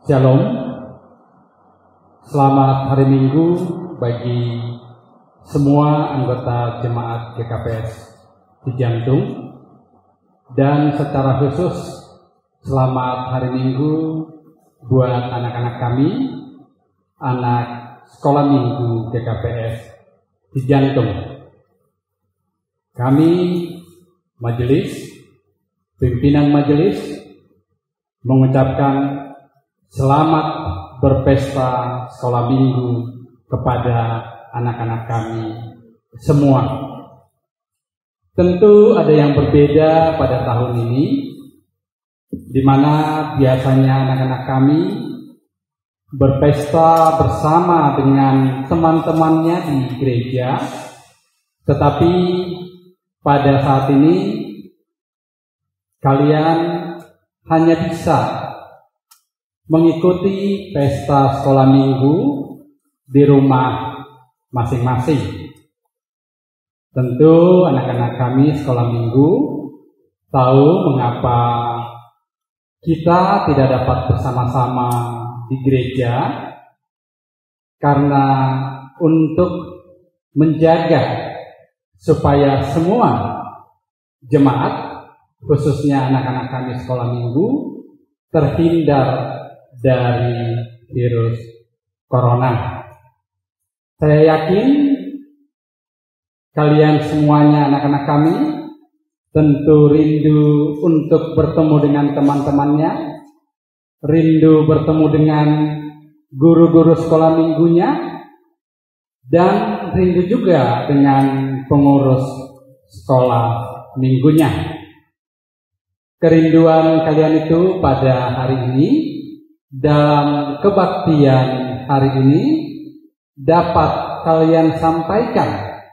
Shalom, selamat hari Minggu bagi semua anggota jemaat GKPS di Jantung, dan secara khusus selamat hari Minggu buat anak-anak kami, anak sekolah minggu GKPS di Jantung. Kami majelis, pimpinan majelis mengucapkan selamat berpesta sekolah minggu kepada anak-anak kami semua. Tentu ada yang berbeda pada tahun ini, di mana biasanya anak-anak kami berpesta bersama dengan teman-temannya di gereja, tetapi pada saat ini kalian hanya bisa mengikuti pesta sekolah minggu di rumah masing-masing. Tentu anak-anak kami sekolah minggu tahu mengapa kita tidak dapat bersama-sama di gereja, karena untuk menjaga supaya semua jemaat, khususnya anak-anak kami sekolah minggu, terhindar dari virus corona. Saya yakin kalian semuanya anak-anak kami tentu rindu untuk bertemu dengan teman-temannya, rindu bertemu dengan guru-guru sekolah minggunya, dan rindu juga dengan pengurus sekolah minggunya. Kerinduan kalian itu pada hari ini, dalam kebaktian hari ini, dapat kalian sampaikan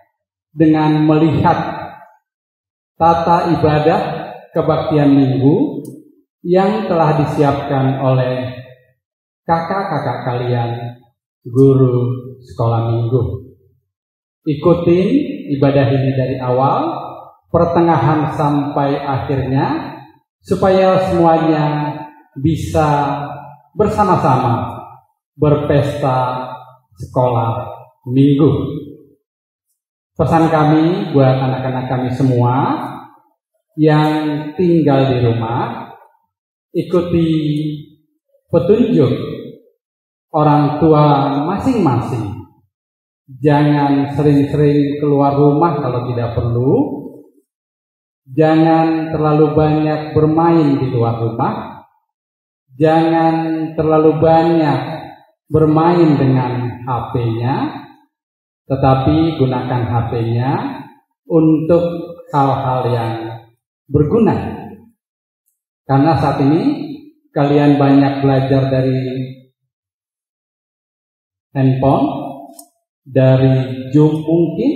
dengan melihat tata ibadah kebaktian minggu yang telah disiapkan oleh kakak-kakak kalian, guru sekolah minggu. Ikutin ibadah ini dari awal, pertengahan sampai akhirnya, supaya semuanya bisa bersama-sama berpesta sekolah minggu. Pesan kami buat anak-anak kami semua yang tinggal di rumah, ikuti petunjuk orang tua masing-masing. Jangan sering-sering keluar rumah kalau tidak perlu. Jangan terlalu banyak bermain di luar rumah. Jangan terlalu banyak bermain dengan HP-nya, tetapi gunakan HP-nya untuk hal-hal yang berguna. Karena saat ini kalian banyak belajar dari handphone, dari Zoom mungkin.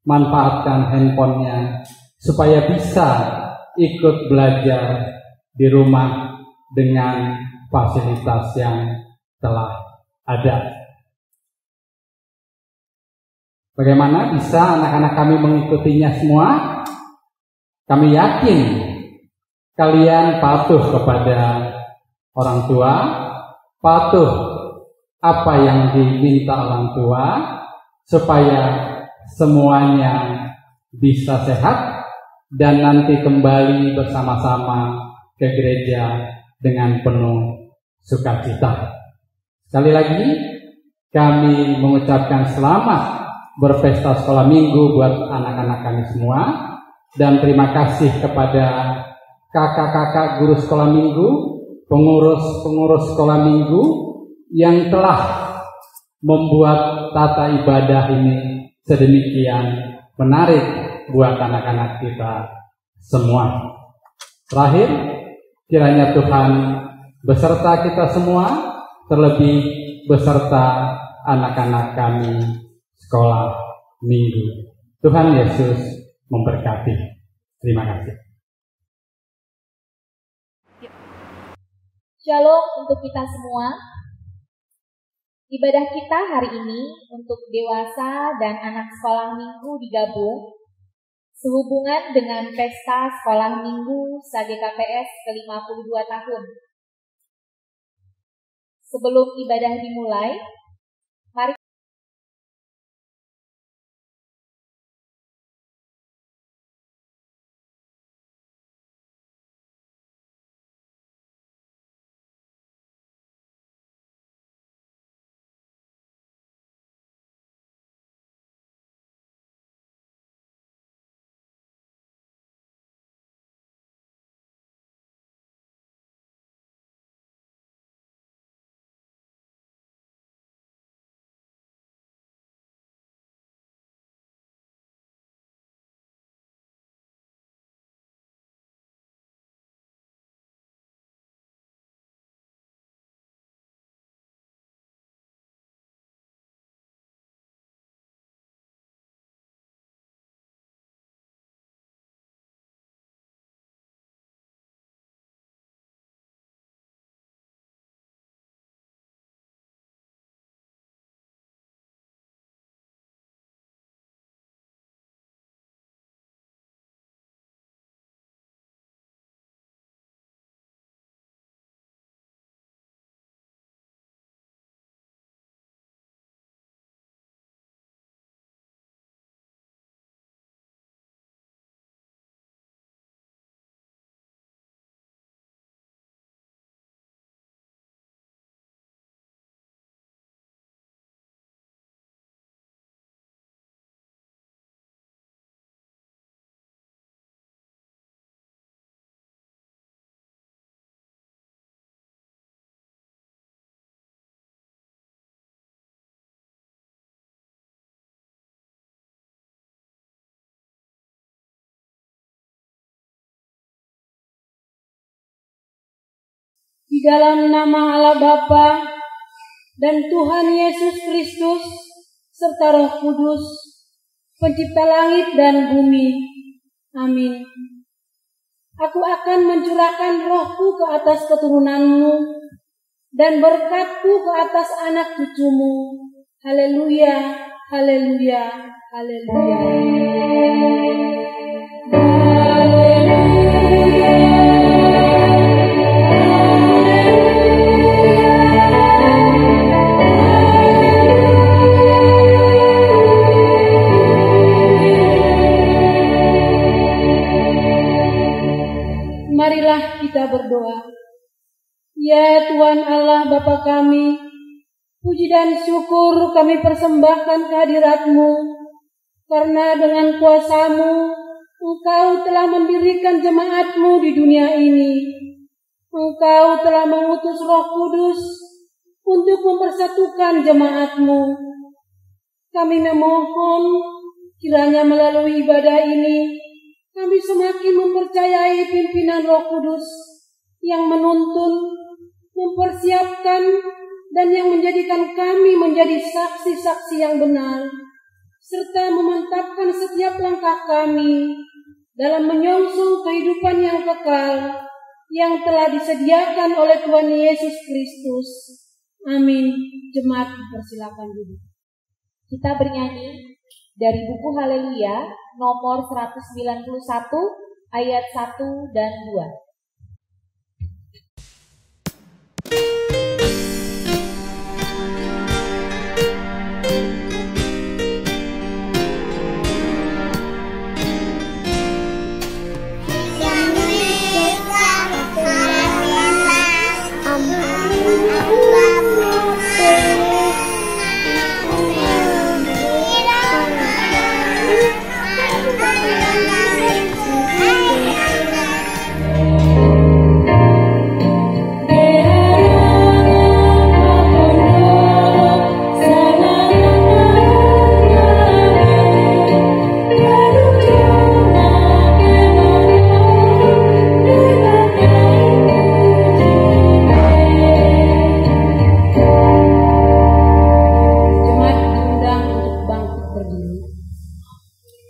Manfaatkan handphonenya supaya bisa ikut belajar di rumah dengan fasilitas yang telah ada. Bagaimana bisa anak-anak kami mengikutinya semua? Kami yakin kalian patuh kepada orang tua, patuh apa yang diminta orang tua, supaya semuanya bisa sehat dan nanti kembali bersama-sama ke gereja dengan penuh sukacita. Sekali lagi, kami mengucapkan selamat berpesta sekolah minggu buat anak-anak kami semua, dan terima kasih kepada kakak-kakak guru sekolah minggu, pengurus sekolah minggu yang telah membuat tata ibadah ini sedemikian menarik buat anak-anak kita semua. Terakhir, kiranya Tuhan beserta kita semua, terlebih beserta anak-anak kami sekolah minggu. Tuhan Yesus memberkati. Terima kasih. Shalom untuk kita semua. Ibadah kita hari ini untuk dewasa dan anak sekolah minggu digabung sehubungan dengan pesta sekolah minggu SAGKPS ke-52 tahun. Sebelum ibadah dimulai, mari di dalam nama Allah Bapa dan Tuhan Yesus Kristus serta Roh Kudus, Pencipta langit dan bumi. Amin. Aku akan mencurahkan rohku ke atas keturunanmu dan berkatku ke atas anak cucumu. Haleluya, haleluya, haleluya. Marilah kita berdoa. Ya Tuhan Allah Bapa kami, puji dan syukur kami persembahkan kehadirat-Mu, karena dengan kuasa-Mu Engkau telah mendirikan jemaat-Mu di dunia ini. Engkau telah mengutus Roh Kudus untuk mempersatukan jemaat-Mu. Kami memohon kiranya melalui ibadah ini kami semakin mempercayai pimpinan Roh Kudus yang menuntun, mempersiapkan, dan yang menjadikan kami menjadi saksi-saksi yang benar, serta memantapkan setiap langkah kami dalam menyongsong kehidupan yang kekal yang telah disediakan oleh Tuhan Yesus Kristus. Amin. Jemaat dipersilakan duduk. kita bernyanyi dari buku Haleluya nomor 191 ayat 1 dan 2.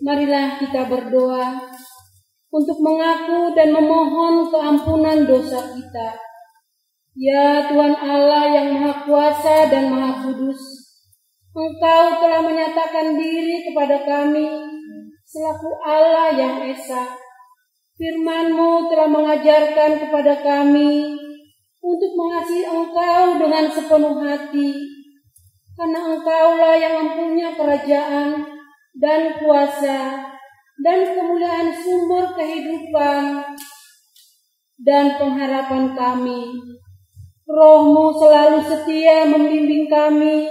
Marilah kita berdoa untuk mengaku dan memohon keampunan dosa kita. Ya Tuhan Allah yang Maha Kuasa dan Maha Kudus, Engkau telah menyatakan diri kepada kami selaku Allah yang Esa. Firman-Mu telah mengajarkan kepada kami untuk mengasihi Engkau dengan sepenuh hati, karena Engkaulah yang mempunyai kerajaan dan kuasa dan kemuliaan, sumber kehidupan dan pengharapan kami. Roh-Mu selalu setia membimbing kami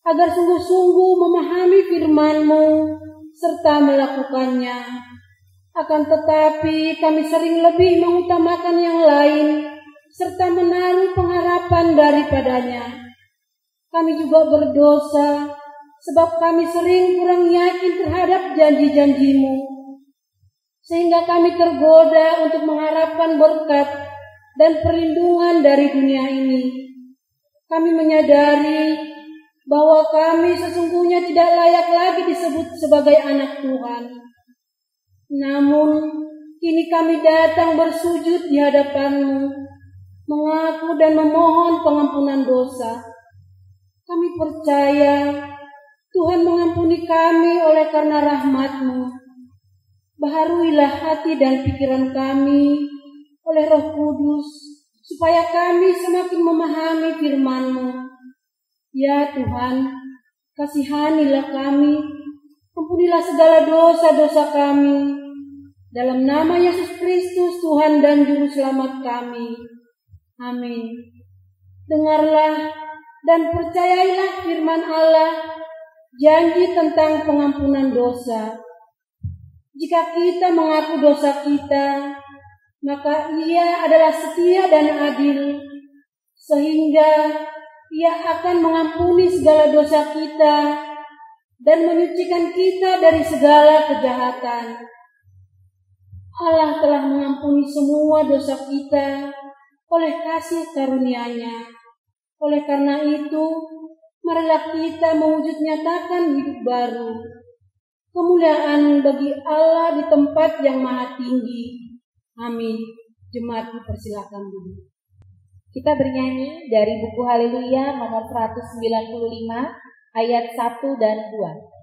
agar sungguh-sungguh memahami firman-Mu serta melakukannya. Akan tetapi kami sering lebih mengutamakan yang lain serta menaruh pengharapan daripadanya. Kami juga berdosa sebab kami sering kurang yakin terhadap janji-janji-Mu, sehingga kami tergoda untuk mengharapkan berkat dan perlindungan dari dunia ini. Kami menyadari bahwa kami sesungguhnya tidak layak lagi disebut sebagai anak Tuhan. Namun, kini kami datang bersujud di hadapan-Mu, mengaku dan memohon pengampunan dosa. Kami percaya Tuhan mengampuni kami oleh karena rahmat-Mu. Baharuilah hati dan pikiran kami oleh Roh Kudus, supaya kami semakin memahami firman-Mu. Ya Tuhan, kasihanilah kami, ampunilah segala dosa-dosa kami. Dalam nama Yesus Kristus, Tuhan dan Juru Selamat kami. Amin. Dengarlah dan percayailah firman Allah, janji tentang pengampunan dosa. Jika kita mengaku dosa kita, maka Ia adalah setia dan adil, sehingga Ia akan mengampuni segala dosa kita dan menyucikan kita dari segala kejahatan. Allah telah mengampuni semua dosa kita oleh kasih karunia-Nya. Oleh karena itu, marilah kita mewujud nyatakan hidup baru. Kemuliaan bagi Allah di tempat yang maha tinggi. Amin. Jemaat dipersilakan dulu. Kita bernyanyi dari buku Haleluya nomor 195 ayat 1 dan 2.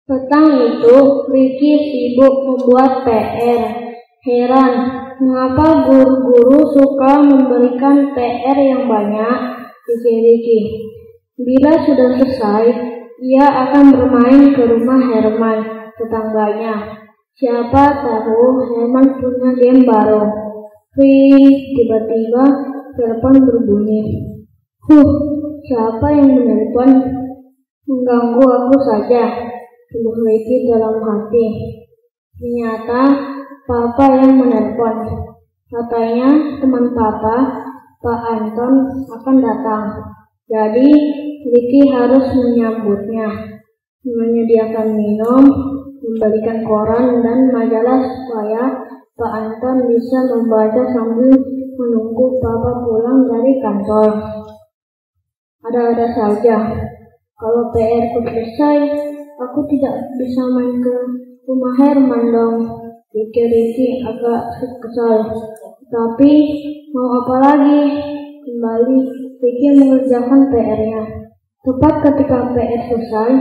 Petang itu, Ricky sibuk membuat PR. Heran, mengapa guru-guru suka memberikan PR yang banyak, pikir Ricky. Bila sudah selesai, ia akan bermain ke rumah Herman, tetangganya. Siapa tahu Herman punya game baru. Tiba-tiba telepon berbunyi. Siapa yang menelpon? Mengganggu aku saja, tubuh Ricky dalam hati. Ternyata Papa yang menelpon. Katanya teman Papa, Pak Anton, akan datang. Jadi Ricky harus menyambutnya, menyediakan minum, memberikan koran dan majalah supaya Pak Anton bisa membaca sambil menunggu Papa pulang dari kantor. Ada-ada saja. Kalau PR-ku selesai, aku tidak bisa main ke rumah Herman dong. Pikir Ricky agak kesal. Tapi mau apa lagi? Kembali Ricky mengerjakan PR-nya. Tepat ketika PR selesai,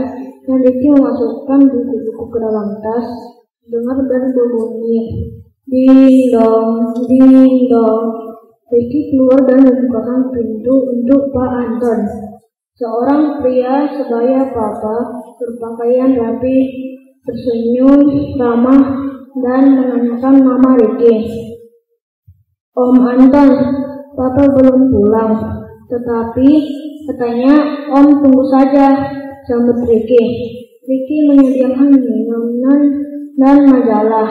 dan Ricky memasukkan buku-buku ke dalam tas, dengar bel berbunyi. Ding dong, ding dong. Ricky keluar dan membukakan pintu untuk Pak Anton. Seorang pria sebaya Papa, berpakaian rapi, tersenyum, ramah, dan menanyakan nama Ricky. Om Anton, Papa belum pulang, tetapi katanya Om tunggu saja, sambut Ricky. Ricky menyediakan minuman dan majalah.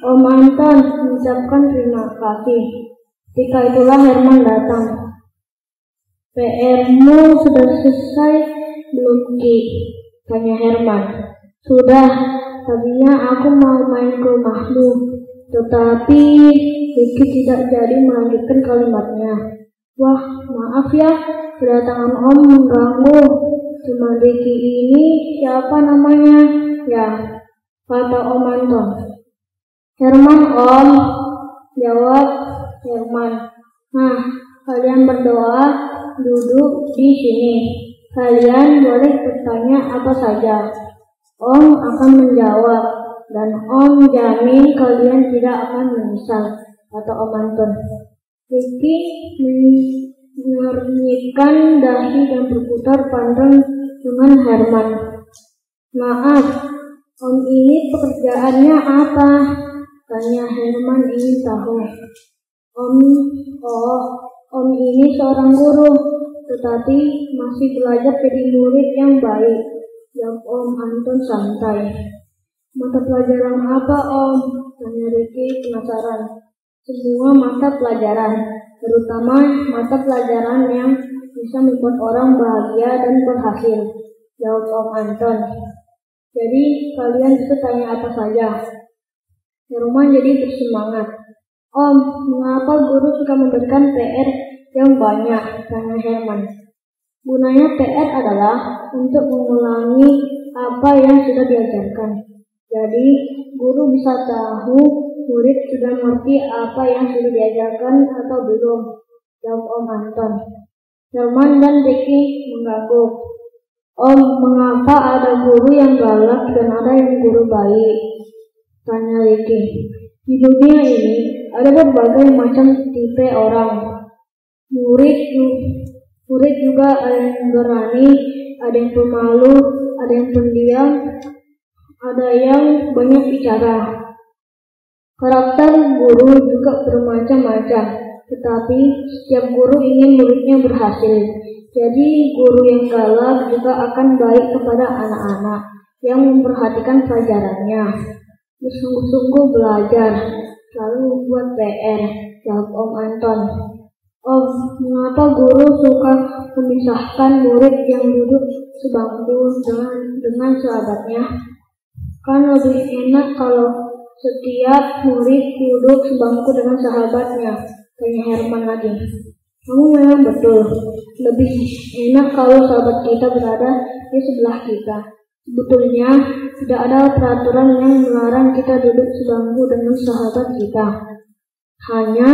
Om Anton mengucapkan terima kasih. Ketika itulah Herman datang. PR-mu sudah selesai belum, Ki? Tanya Herman. Sudah, tadinya aku mau main ke rumahmu, tetapi Ricky tidak jadi melanjutkan kalimatnya. Wah, maaf ya, kedatangan Om mengganggu. Cuma Ricky ini siapa namanya? Ya, kata Om Anton. Herman, Om, jawab Herman. Nah, kalian berdoa, duduk di sini. Kalian boleh bertanya apa saja. Om akan menjawab, dan Om jamin kalian tidak akan menyesal, kata Om Anton. Ricky mengernyitkan dahi dan berputar pandang dengan Herman. Maaf, Om ini pekerjaannya apa? Tanya Herman ingin tahu. Om ini seorang guru, tetapi masih belajar jadi murid yang baik. Jawab Om Anton santai. Mata pelajaran apa, Om? Tanya Ricky penasaran. Semua mata pelajaran, terutama mata pelajaran yang bisa membuat orang bahagia dan berhasil. Jawab Om Anton. Jadi kalian bisa tanya apa saja. Herman jadi bersemangat. Om, mengapa guru suka memberikan PR yang banyak? Tanya Herman. Gunanya PR adalah untuk mengulangi apa yang sudah diajarkan. Jadi, guru bisa tahu murid sudah mengerti apa yang sudah diajarkan atau belum. Jawab Om Anton. Herman dan Ricky mengangguk. Om, mengapa ada guru yang galak dan ada yang guru baik? Tanya Ricky. Di dunia ini ada berbagai macam tipe orang. Murid juga ada yang berani, ada yang pemalu, ada yang pendiam, ada yang banyak bicara. Karakter guru juga bermacam-macam, tetapi setiap guru ingin muridnya berhasil. Jadi guru yang galak juga akan baik kepada anak-anak yang memperhatikan pelajarannya. Bersungguh-sungguh belajar, lalu membuat PR. Jawab Om Anton. Om, mengapa guru suka memisahkan murid yang duduk sebangku dengan sahabatnya? Kan lebih enak kalau setiap murid duduk sebangku dengan sahabatnya. Tanya Herman lagi. Kamu memang betul. Lebih enak kalau sahabat kita berada di sebelah kita. Sebetulnya tidak ada peraturan yang melarang kita duduk sebangku dengan sahabat kita. Hanya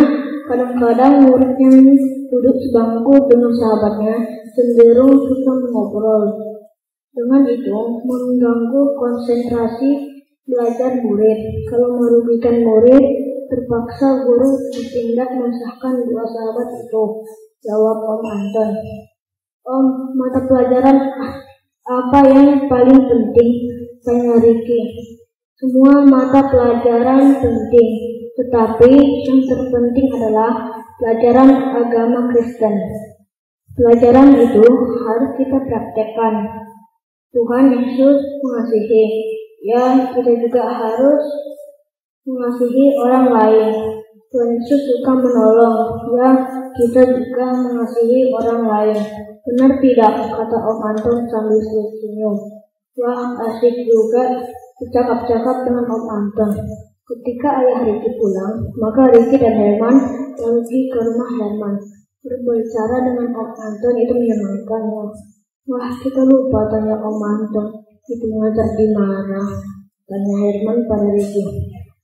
kadang-kadang murid yang duduk sebangku dengan sahabatnya cenderung suka mengobrol. Dengan itu mengganggu konsentrasi belajar murid. Kalau merugikan murid, terpaksa guru bertindak memisahkan dua sahabat itu. Jawab Om Anton. Om, mata pelajaran apa yang paling penting? Tanya Ricky. Semua mata pelajaran penting, tetapi yang terpenting adalah pelajaran agama Kristen. Pelajaran itu harus kita praktekkan. Tuhan Yesus mengasihi. Ya, kita juga harus mengasihi orang lain. Tuhan Yesus suka menolong. Ya, kita juga mengasihi orang lain. Benar tidak? Kata Om Anton sambil senyum. Wah, asik juga bercakap-cakap dengan Om Anton. Ketika ayah Ricky pulang, maka Ricky dan Herman pergi ke rumah Herman. Berbicara dengan Om Anton itu menyenangkannya. Wah, kita lupa tanya Om Anton, itu ngajar di mana? Tanya Herman pada Ricky.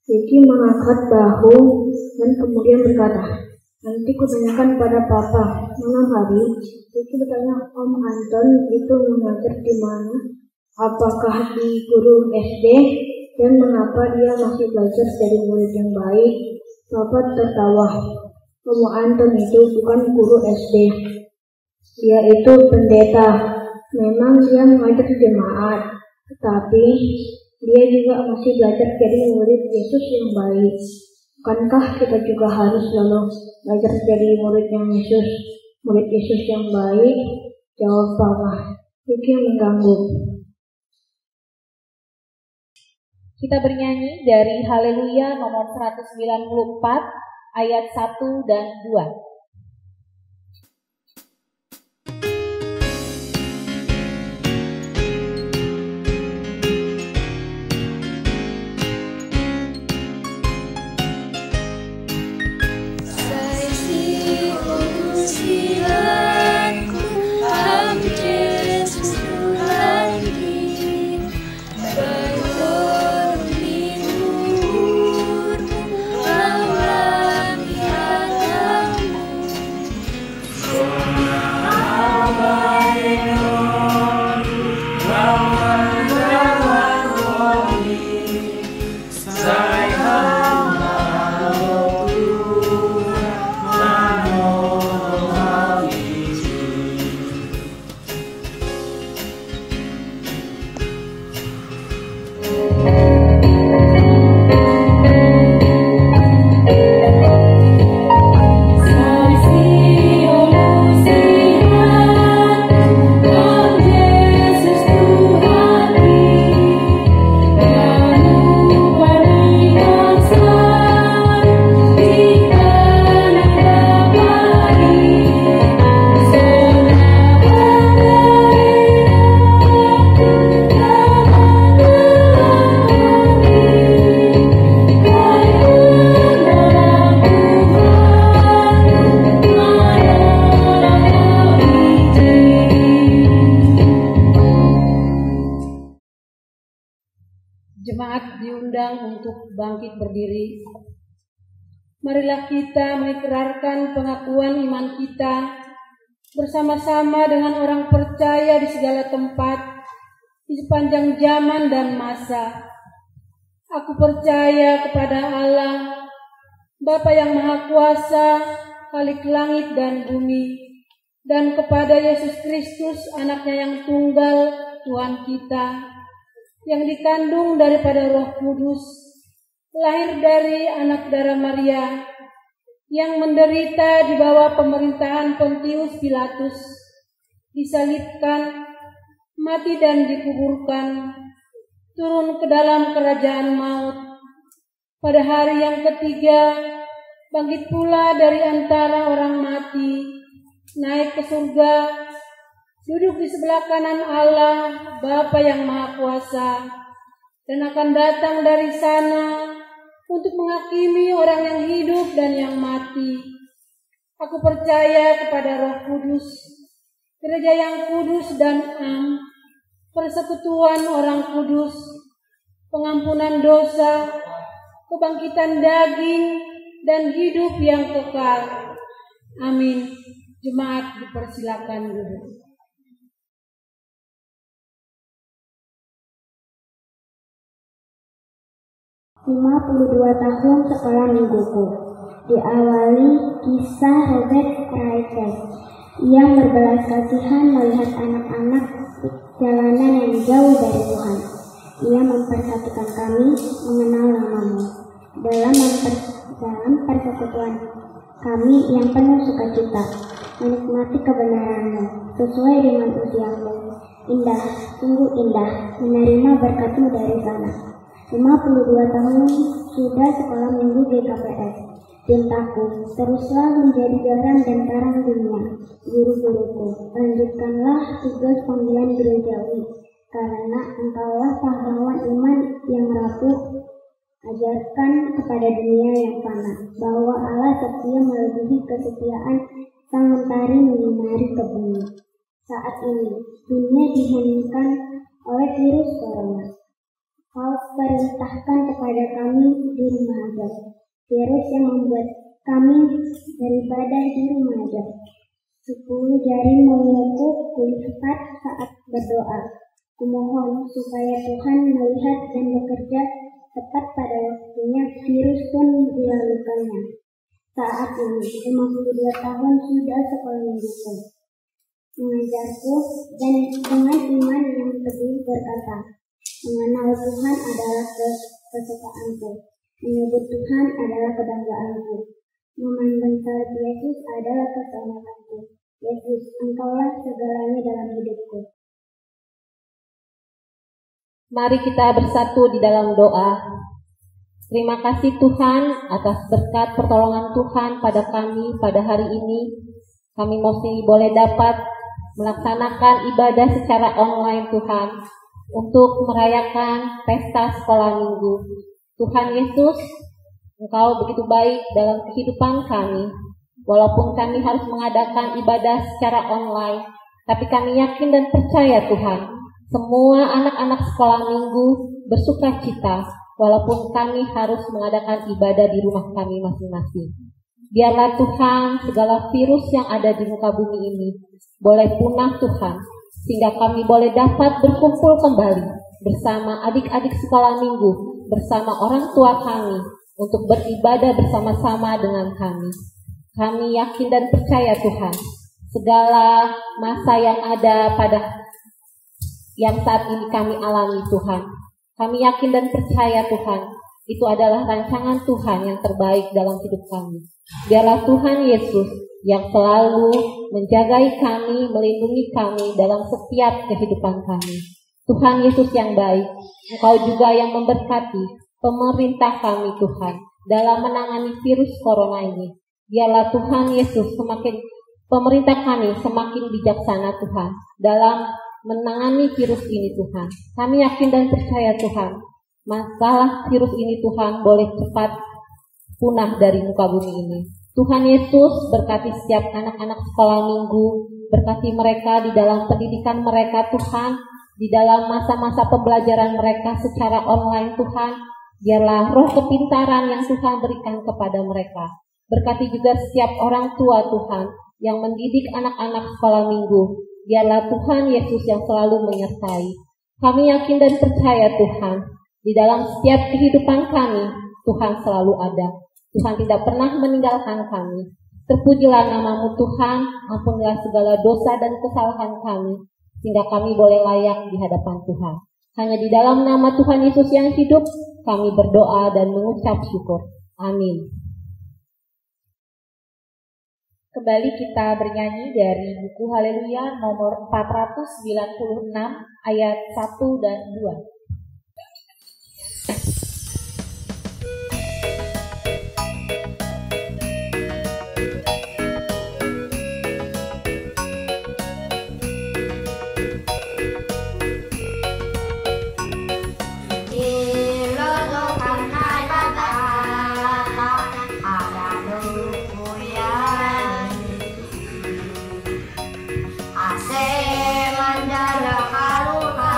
Ricky mengangkat bahu dan kemudian berkata, nanti kutanyakan pada Papa. Malam hari, Ricky bertanya Om Anton itu mengajar di mana? Apakah di guru SD? Dan mengapa dia masih belajar dari murid yang baik? Papa tertawa. Om Anton itu bukan guru SD. Dia itu pendeta. Memang dia mengajar jemaat, tetapi dia juga masih belajar jadi murid Yesus yang baik. Bukankah kita juga harus selalu belajar jadi murid Yesus yang baik? Jawab Papa. Ricky mengganggu. Kita bernyanyi dari Haleluya nomor 194 ayat 1 dan 2. Jemaat diundang untuk bangkit berdiri. Marilah kita mengikrarkan pengakuan iman kita bersama-sama dengan orang percaya di segala tempat, di sepanjang zaman dan masa. Aku percaya kepada Allah, Bapa yang Maha Kuasa, Khalik langit dan bumi, dan kepada Yesus Kristus, Anaknya yang tunggal, Tuhan kita, yang dikandung daripada Roh Kudus, lahir dari anak darah Maria, yang menderita di bawah pemerintahan Pontius Pilatus, disalibkan, mati dan dikuburkan, turun ke dalam kerajaan maut. Pada hari yang ketiga, bangkit pula dari antara orang mati, naik ke surga, duduk di sebelah kanan Allah, Bapa yang Maha Kuasa, dan akan datang dari sana untuk menghakimi orang yang hidup dan yang mati. Aku percaya kepada Roh Kudus, gereja yang kudus dan am, persekutuan orang kudus, pengampunan dosa, kebangkitan daging, dan hidup yang kekal. Amin. Jemaat dipersilakan duduk. 52 tahun sekolah mingguku. Diawali kisah Robert Raikes yang berbelas kasihan melihat anak-anak jalanan yang jauh dari Tuhan. Ia mempersatukan kami mengenal namamu dalam persekutuan kami yang penuh sukacita, menikmati kebenaranmu sesuai dengan usiamu. Indah, sungguh indah menerima berkatmu dari sana. 52 tahun sudah sekolah minggu GKPS. Cintaku, teruslah menjadi garam dan terang dunia. Guru-guruku, lanjutkanlah tugas panggilan gerejawi, karena engkaulah pahlawan iman yang rapuh. mengajarkan kepada dunia yang fana bahwa Allah setia melebihi kesetiaan sang mentari menyinari ke bumi. Saat ini, dunia diheningkan oleh virus corona. Kau perintahkan kepada kami di rumah aja, virus yang membuat kami beribadah di rumah aja. 10 jari mengukuh kulipat saat berdoa. Kumohon supaya Tuhan melihat dan bekerja tepat pada waktunya, virus pun dilalukannya. Saat ini 52 tahun sudah sekolah mingguku mengajarku, dan dengan iman yang teguh berkata, mengenal Tuhan adalah kesukaanku, menyebut Tuhan adalah kebanggaanku, memandang salib Yesus adalah kesenanganku. Yesus, Engkaulah segalanya dalam hidupku. Mari kita bersatu di dalam doa. Terima kasih Tuhan atas berkat pertolongan Tuhan pada kami pada hari ini. Kami masih boleh dapat melaksanakan ibadah secara online Tuhan untuk merayakan pesta sekolah minggu. Tuhan Yesus, Engkau begitu baik dalam kehidupan kami. Walaupun kami harus mengadakan ibadah secara online, tapi kami yakin dan percaya Tuhan, semua anak-anak sekolah minggu bersuka cita walaupun kami harus mengadakan ibadah di rumah kami masing-masing. Biarlah Tuhan segala virus yang ada di muka bumi ini boleh punah Tuhan, sehingga kami boleh dapat berkumpul kembali bersama adik-adik sekolah minggu, bersama orang tua kami untuk beribadah bersama-sama dengan kami. Kami yakin dan percaya Tuhan, segala masa yang ada yang saat ini kami alami Tuhan, kami yakin dan percaya Tuhan, itu adalah rancangan Tuhan yang terbaik dalam hidup kami. Biarlah Tuhan Yesus yang selalu menjagai kami, melindungi kami dalam setiap kehidupan kami. Tuhan Yesus yang baik, Engkau juga yang memberkati pemerintah kami Tuhan dalam menangani virus corona ini. Biarlah Tuhan Yesus pemerintah kami semakin bijaksana Tuhan dalam menangani virus ini Tuhan. Kami yakin dan percaya Tuhan, masalah virus ini Tuhan boleh cepat punah dari muka bumi ini. Tuhan Yesus berkati setiap anak-anak sekolah minggu, berkati mereka di dalam pendidikan mereka Tuhan, di dalam masa-masa pembelajaran mereka secara online Tuhan. Biarlah roh kepintaran yang Tuhan berikan kepada mereka. Berkati juga setiap orang tua Tuhan yang mendidik anak-anak sekolah minggu. Biarlah Tuhan Yesus yang selalu menyertai. Kami yakin dan percaya Tuhan, di dalam setiap kehidupan kami, Tuhan selalu ada. Tuhan tidak pernah meninggalkan kami. Terpujilah nama-Mu Tuhan, ampunilah segala dosa dan kesalahan kami, sehingga kami boleh layak di hadapan Tuhan. Hanya di dalam nama Tuhan Yesus yang hidup, kami berdoa dan mengucap syukur. Amin. Kembali kita bernyanyi dari buku Haleluya nomor 496 ayat 1 dan 2. Ase mandala kaluha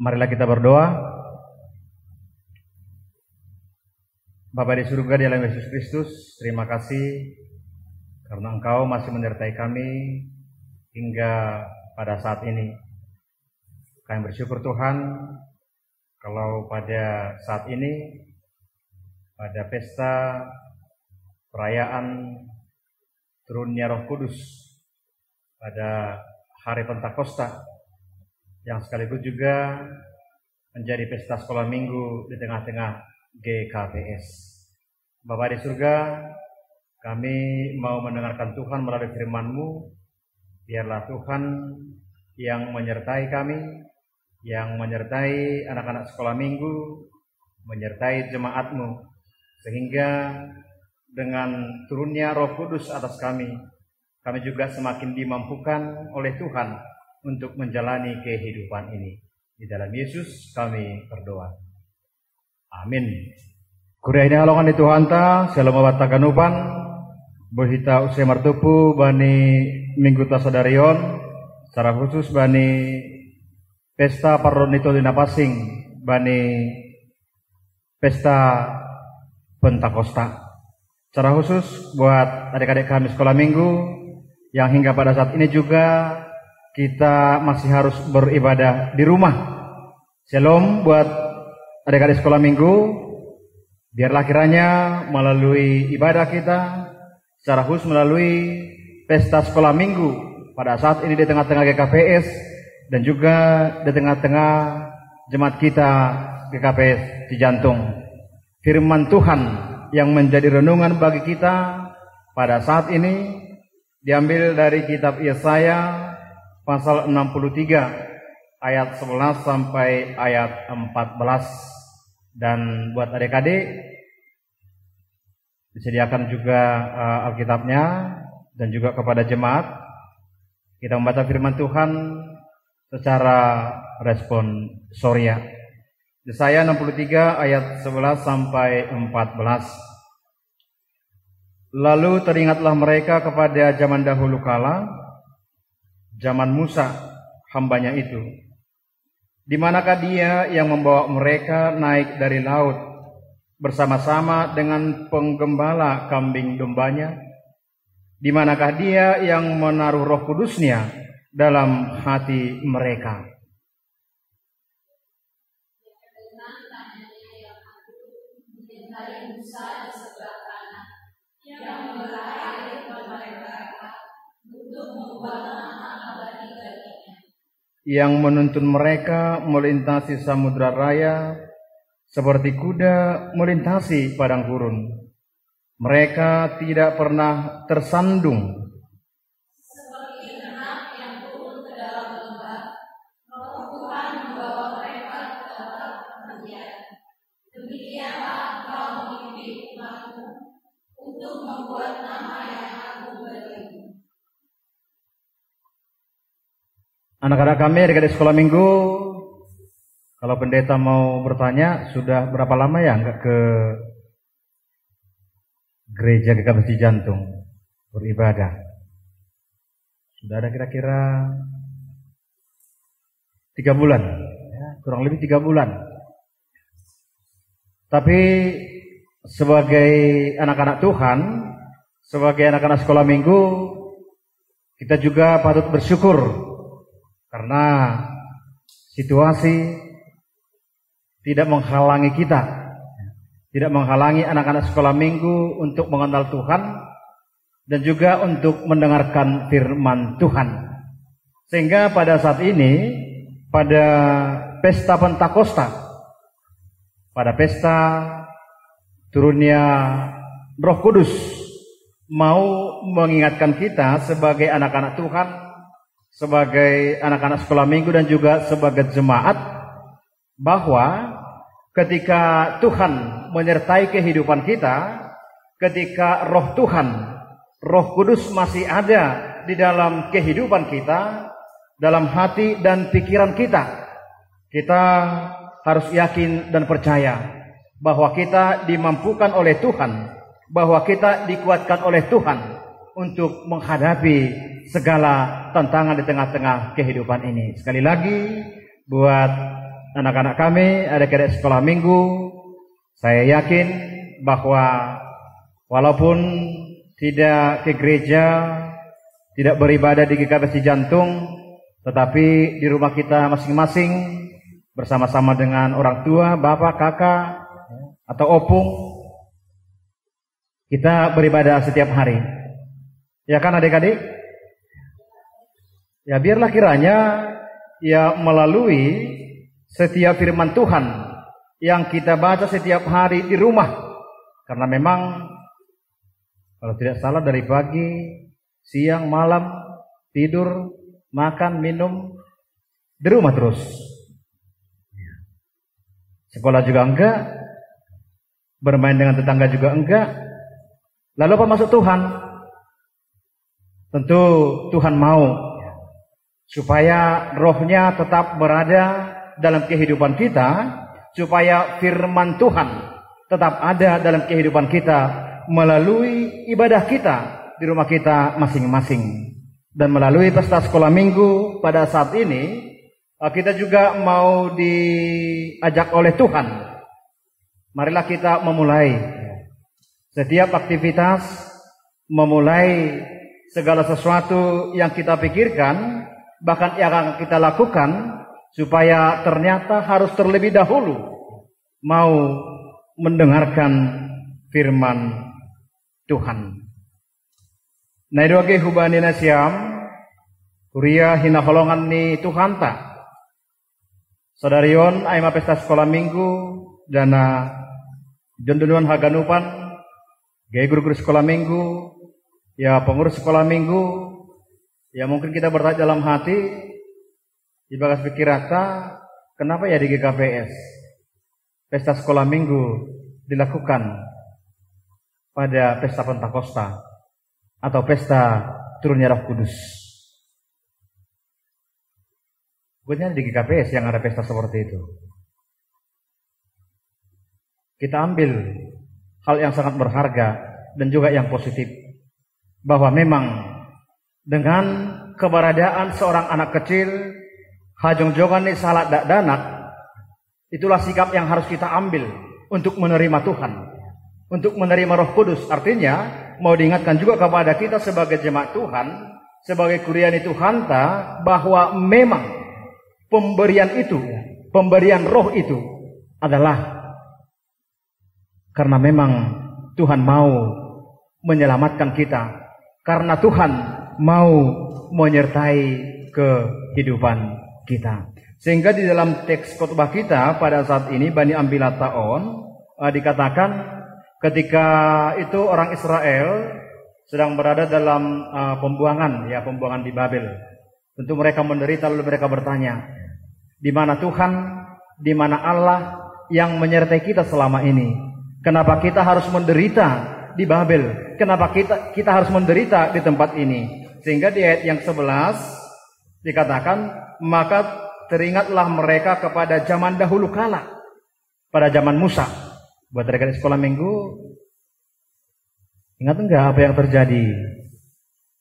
Marilah kita berdoa. Bapa di surga di dalam Yesus Kristus, terima kasih karena Engkau masih menyertai kami hingga pada saat ini. Kami bersyukur Tuhan kalau pada saat ini, pada pesta perayaan turunnya Roh Kudus pada hari Pentakosta, yang sekaligus juga menjadi pesta sekolah minggu di tengah-tengah GKPS. Bapa di surga, kami mau mendengarkan Tuhan melalui firman-Mu. Biarlah Tuhan yang menyertai kami, yang menyertai anak-anak sekolah minggu, menyertai jemaat-Mu, sehingga dengan turunnya Roh Kudus atas kami juga semakin dimampukan oleh Tuhan untuk menjalani kehidupan ini. Di dalam Yesus kami berdoa. Amin. Kuriaina alongan di Tuhan ta, shalom abatakan upan, bohita usai martupu bani minggu tasadarion, secara khusus bani pesta parronito dina pasing, bani pesta Pentakosta. Secara khusus buat adik-adik kami sekolah minggu yang hingga pada saat ini juga kita masih harus beribadah di rumah. Shalom buat adik-adik sekolah minggu, biarlah kiranya melalui ibadah kita, secara khusus melalui pesta sekolah minggu pada saat ini di tengah-tengah GKPS dan juga di tengah-tengah jemaat kita GKPS Cijantung, firman Tuhan yang menjadi renungan bagi kita pada saat ini diambil dari kitab Yesaya pasal 63 ayat 11 sampai ayat 14. Dan buat adik-adik disediakan juga Alkitabnya, dan juga kepada jemaat kita membaca firman Tuhan secara responsoria. Yesaya 63 ayat 11 sampai 14. Lalu teringatlah mereka kepada zaman dahulu kala, zaman Musa hambanya itu. Di manakah dia yang membawa mereka naik dari laut bersama-sama dengan penggembala kambing dombanya? Di manakah dia yang menaruh Roh Kudusnya dalam hati mereka? Yang menuntun mereka melintasi samudra raya seperti kuda melintasi padang gurun. Mereka tidak pernah tersandung. Seperti ternak yang turun ke dalam lembah, Roh Tuhan membawa mereka ke tempat perhentian. Demikianlah Engkau memimpin umat-Mu untuk membuat nama yang agung bagimu. Anak-anak kami adik-adik sekolah minggu, kalau pendeta mau bertanya, sudah berapa lama ya enggak ke gereja GKPS Cijantung beribadah? Sudah ada kira-kira 3 bulan, ya, kurang lebih 3 bulan. Tapi sebagai anak-anak Tuhan, sebagai anak-anak sekolah minggu, kita juga patut bersyukur karena situasi tidak menghalangi kita, tidak menghalangi anak-anak sekolah minggu untuk mengenal Tuhan dan juga untuk mendengarkan firman Tuhan. Sehingga pada saat ini, pada pesta Pentakosta, pada pesta turunnya Roh Kudus, mau mengingatkan kita sebagai anak-anak Tuhan, sebagai anak-anak sekolah minggu dan juga sebagai jemaat, bahwa ketika Tuhan menyertai kehidupan kita, ketika Roh Tuhan, Roh Kudus masih ada di dalam kehidupan kita, dalam hati dan pikiran kita, kita harus yakin dan percaya bahwa kita dimampukan oleh Tuhan, bahwa kita dikuatkan oleh Tuhan untuk menghadapi segala tantangan di tengah-tengah kehidupan ini. Sekali lagi, buat anak-anak kami, adik-adik sekolah minggu, saya yakin bahwa walaupun tidak ke gereja, tidak beribadah di GKP Cijantung, tetapi di rumah kita masing-masing bersama-sama dengan orang tua, bapak, kakak, atau opung, kita beribadah setiap hari. Ya kan adik-adik? Ya biarlah kiranya ya melalui setiap firman Tuhan yang kita baca setiap hari di rumah. Karena memang kalau tidak salah dari pagi, siang, malam, tidur, makan, minum di rumah terus. Sekolah juga enggak, bermain dengan tetangga juga enggak. Lalu apa maksud Tuhan? Tentu Tuhan mau supaya rohnya tetap berada dalam kehidupan kita, supaya firman Tuhan tetap ada dalam kehidupan kita melalui ibadah kita di rumah kita masing-masing. Dan melalui pesta sekolah minggu pada saat ini, kita juga mau diajak oleh Tuhan. Marilah kita memulai setiap aktivitas, memulai segala sesuatu yang kita pikirkan, bahkan yang akan kita lakukan, supaya ternyata harus terlebih dahulu mau mendengarkan firman Tuhan. Naidoge hubani nasiam, kuria hina holongan ni Tuhan tak. Saudarion aima pesta sekolah minggu dana jondonuan haganupan, gaya guru-guru sekolah minggu, ya pengurus sekolah minggu. Ya mungkin kita bertanya dalam hati, di bagas pikir rata, kenapa ya di GKPS pesta sekolah minggu dilakukan pada pesta Pentakosta atau pesta turunnya Roh Kudus? Bukannya di GKPS yang ada pesta seperti itu. Kita ambil hal yang sangat berharga dan juga yang positif, bahwa memang dengan keberadaan seorang anak kecil, hajong jongan ni salat dak danak, itulah sikap yang harus kita ambil untuk menerima Tuhan, untuk menerima Roh Kudus. Artinya mau diingatkan juga kepada kita sebagai jemaat Tuhan, sebagai kuriani Tuhan ta, bahwa memang pemberian itu, pemberian Roh itu adalah karena memang Tuhan mau menyelamatkan kita, karena Tuhan mau menyertai kehidupan kita. Sehingga di dalam teks khotbah kita pada saat ini Bani Ambilat Ta'on dikatakan ketika itu orang Israel sedang berada dalam pembuangan di Babel. Tentu mereka menderita, lalu mereka bertanya, di mana Tuhan, di mana Allah yang menyertai kita selama ini? Kenapa kita harus menderita di Babel? Kenapa kita harus menderita di tempat ini? Sehingga di ayat yang 11 dikatakan, maka teringatlah mereka kepada zaman dahulu kala, pada zaman Musa. Buat mereka di sekolah minggu, ingat enggak apa yang terjadi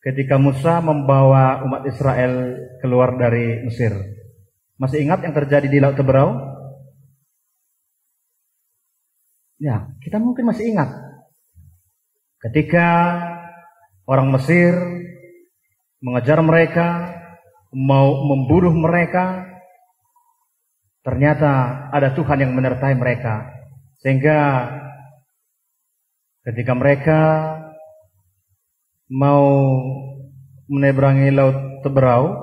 ketika Musa membawa umat Israel keluar dari Mesir? Masih ingat yang terjadi di Laut Teberau? Ya, kita mungkin masih ingat ketika orang Mesir mengejar mereka, mau membunuh mereka, ternyata ada Tuhan yang menyertai mereka. Sehingga ketika mereka mau menyeberangi Laut Teberau,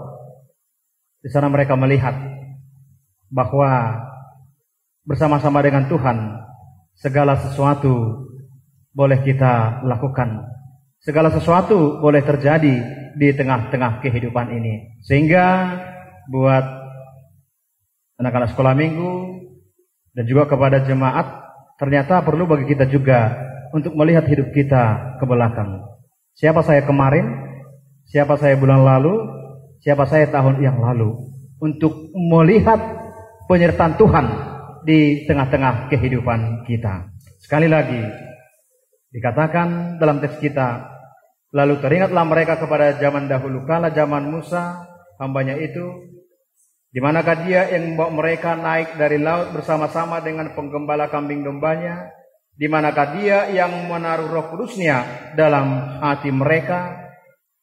di sana mereka melihat bahwa bersama-sama dengan Tuhan segala sesuatu boleh kita lakukan. Segala sesuatu boleh terjadi di tengah-tengah kehidupan ini. Sehingga buat anak-anak sekolah minggu dan juga kepada jemaat, ternyata perlu bagi kita juga untuk melihat hidup kita ke belakang. Siapa saya kemarin, siapa saya bulan lalu, siapa saya tahun yang lalu, untuk melihat penyertaan Tuhan di tengah-tengah kehidupan kita. Sekali lagi dikatakan dalam teks kita, lalu teringatlah mereka kepada zaman dahulu kala, zaman Musa hambanya itu, Di manakah Dia yang membawa mereka naik dari laut bersama-sama dengan penggembala kambing dombanya? Di manakah Dia yang menaruh Roh Kudus-Nya dalam hati mereka,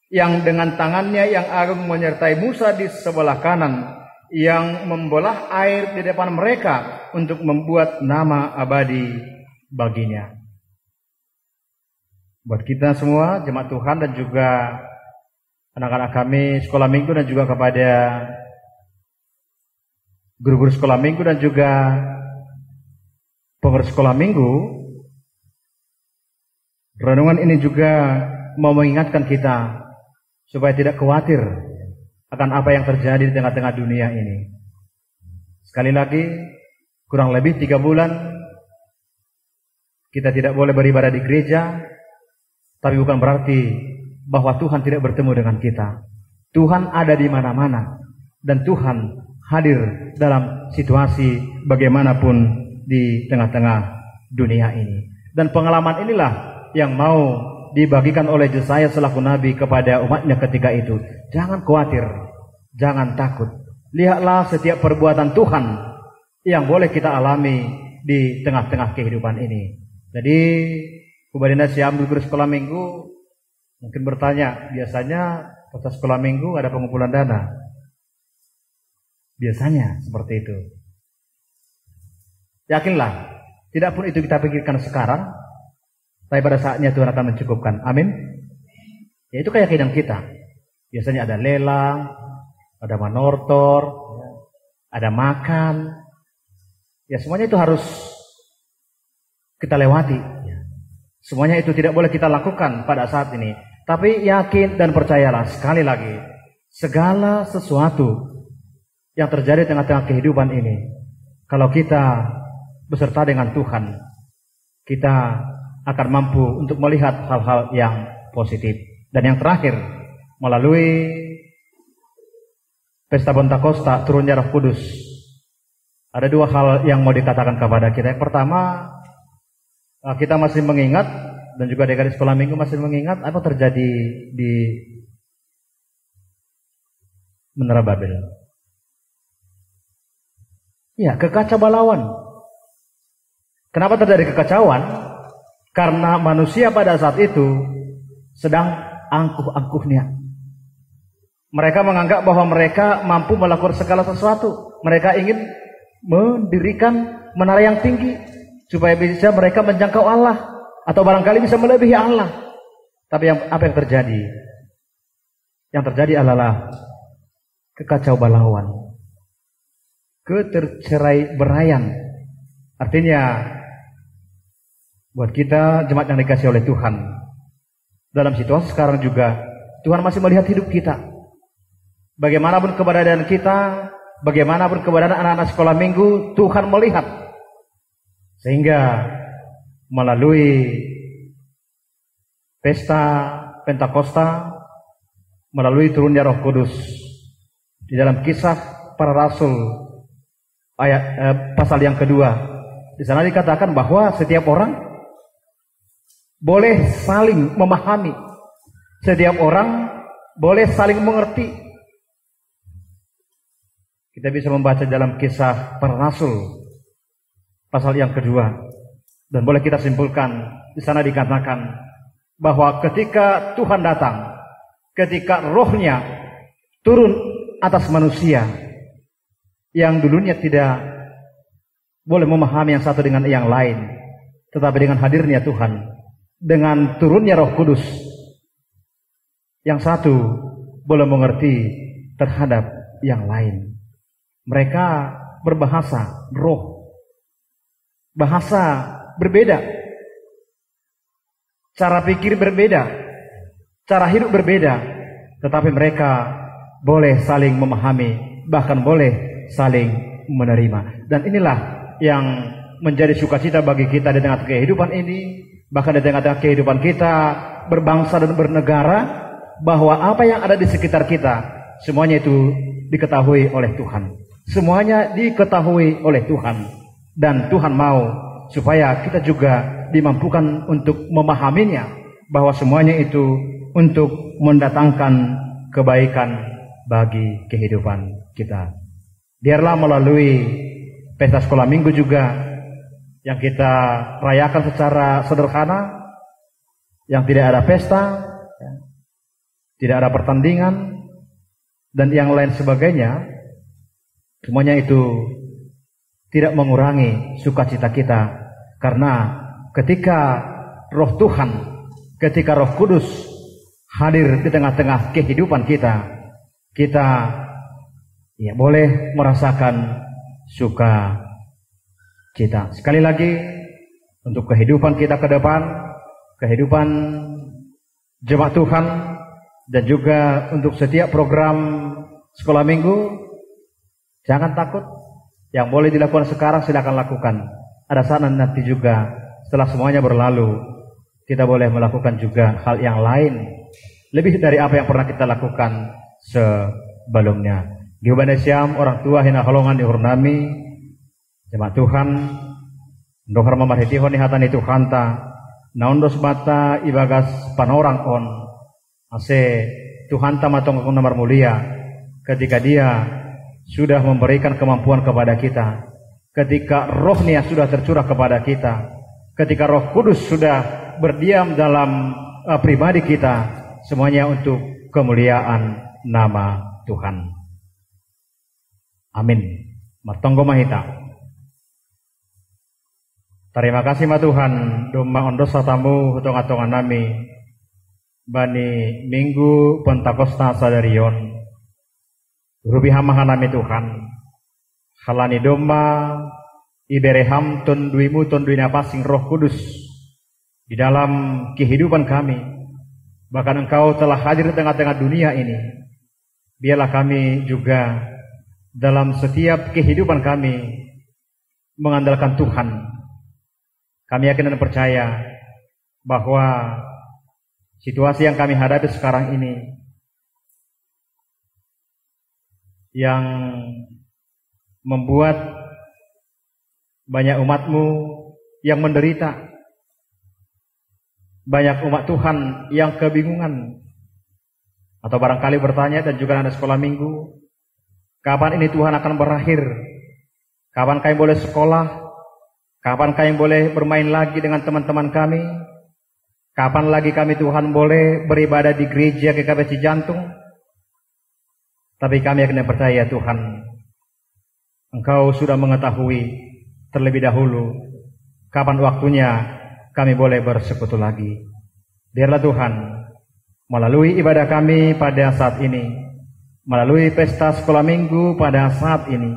yang dengan tangannya yang agung menyertai Musa di sebelah kanan, yang membelah air di depan mereka untuk membuat nama abadi baginya. Buat kita semua, jemaat Tuhan, dan juga anak-anak kami sekolah minggu, dan juga kepada guru-guru sekolah minggu dan juga pengurus sekolah minggu, renungan ini juga mau mengingatkan kita supaya tidak khawatir akan apa yang terjadi di tengah-tengah dunia ini. Sekali lagi, kurang lebih 3 bulan kita tidak boleh beribadah di gereja, tapi bukan berarti bahwa Tuhan tidak bertemu dengan kita. Tuhan ada di mana-mana, dan Tuhan hadir dalam situasi bagaimanapun di tengah-tengah dunia ini. Dan pengalaman inilah yang mau dibagikan oleh Yesaya selaku nabi kepada umatnya ketika itu. Jangan khawatir, jangan takut. Lihatlah setiap perbuatan Tuhan yang boleh kita alami di tengah-tengah kehidupan ini. Jadi, Kubadina Siam guru sekolah minggu mungkin bertanya, biasanya pada sekolah minggu ada pengumpulan dana? Biasanya seperti itu. Yakinlah, tidak pun itu kita pikirkan sekarang, tapi pada saatnya Tuhan akan mencukupkan. Amin. Ya, itu keyakinan kita. Biasanya ada lelang, ada manortor, ada makan. Ya, semuanya itu harus kita lewati. Semuanya itu tidak boleh kita lakukan pada saat ini. Tapi yakin dan percayalah, sekali lagi, segala sesuatu yang terjadi di tengah-tengah kehidupan ini, kalau kita beserta dengan Tuhan, kita akan mampu untuk melihat hal-hal yang positif. Dan yang terakhir, melalui Pesta Pentakosta, turunnya Roh Kudus, ada 2 hal yang mau dikatakan kepada kita. Yang pertama, kita masih mengingat, dan juga adik-adik sekolah minggu masih mengingat apa terjadi di Menara Babel. Ya, kekacauan. Kenapa terjadi kekacauan? Karena manusia pada saat itu sedang angkuh-angkuhnya. Mereka menganggap bahwa mereka mampu melakukan segala sesuatu. Mereka ingin mendirikan menara yang tinggi supaya bisa mereka menjangkau Allah, atau barangkali bisa melebihi Allah. Tapi apa yang terjadi? Yang terjadi adalah kekacau balauan, ketercerai beraian. Artinya, buat kita jemaat yang dikasihi oleh Tuhan, dalam situasi sekarang juga Tuhan masih melihat hidup kita. Bagaimanapun keberadaan kita, bagaimanapun keberadaan anak-anak sekolah minggu, Tuhan melihat. Sehingga melalui Pesta Pentakosta, melalui turunnya Roh Kudus, di dalam Kisah Para Rasul pasal yang kedua, di sana dikatakan bahwa setiap orang boleh saling memahami, setiap orang boleh saling mengerti. Kita bisa membaca dalam Kisah Para Rasul pasal yang kedua, dan boleh kita simpulkan di sana dikatakan bahwa ketika Tuhan datang, ketika Roh-Nya turun atas manusia yang dulunya tidak boleh memahami yang satu dengan yang lain, tetapi dengan hadirnya Tuhan, dengan turunnya Roh Kudus, yang satu boleh mengerti terhadap yang lain. Mereka berbahasa roh, bahasa berbeda, cara pikir berbeda, cara hidup berbeda, tetapi mereka boleh saling memahami, bahkan boleh saling menerima. Dan inilah yang menjadi sukacita bagi kita di tengah kehidupan ini, bahkan di tengah-tengah kehidupan kita berbangsa dan bernegara, bahwa apa yang ada di sekitar kita, semuanya itu diketahui oleh Tuhan. Semuanya diketahui oleh Tuhan. Dan Tuhan mau supaya kita juga dimampukan untuk memahaminya, bahwa semuanya itu untuk mendatangkan kebaikan bagi kehidupan kita. Biarlah melalui pesta sekolah minggu juga yang kita rayakan secara sederhana, yang tidak ada pesta, tidak ada pertandingan, dan yang lain sebagainya, semuanya itu tidak mengurangi sukacita kita. Karena ketika Roh Tuhan, ketika Roh Kudus hadir di tengah-tengah kehidupan kita, kita ya boleh merasakan sukacita. Sekali lagi, untuk kehidupan kita ke depan, kehidupan jemaat Tuhan, dan juga untuk setiap program sekolah minggu, jangan takut. Yang boleh dilakukan sekarang silakan lakukan. Ada saat nanti juga setelah semuanya berlalu, kita boleh melakukan juga hal yang lain lebih dari apa yang pernah kita lakukan sebelumnya. Di Ubanesiam, orang tua hina holongan dihornami, jemaat Tuhan, ndohar mamarhitihon ni hatani Tuhanta, naondos mata ibagas panorang on, ase Tuhanta matong nomor mulia, ketika Dia sudah memberikan kemampuan kepada kita, ketika rohnya sudah tercurah kepada kita, ketika Roh Kudus sudah berdiam dalam pribadi kita, semuanya untuk kemuliaan nama Tuhan. Amin. Martonggo mahita. Terima kasih ma Tuhan, doma ondos satamu hutung-atungan nami bani minggu Pentakosta sadarion. Rubi hamahan nami Tuhan. Halani doma ibereham tonduimu tonduina pasing Roh Kudus di dalam kehidupan kami. Bahkan Engkau telah hadir di tengah-tengah dunia ini. Biarlah kami juga dalam setiap kehidupan kami mengandalkan Tuhan. Kami yakin dan percaya bahwa situasi yang kami hadapi sekarang ini, yang membuat banyak umat-Mu yang menderita, banyak umat Tuhan yang kebingungan, atau barangkali bertanya, dan juga ada sekolah minggu, kapan ini Tuhan akan berakhir? Kapan kami boleh sekolah? Kapan kami boleh bermain lagi dengan teman-teman kami? Kapan lagi kami Tuhan boleh beribadah di gereja GKP Cijantung? Tapi kami akan percaya Tuhan, Engkau sudah mengetahui terlebih dahulu kapan waktunya kami boleh bersekutu lagi. Biarlah Tuhan melalui ibadah kami pada saat ini, melalui pesta sekolah minggu pada saat ini,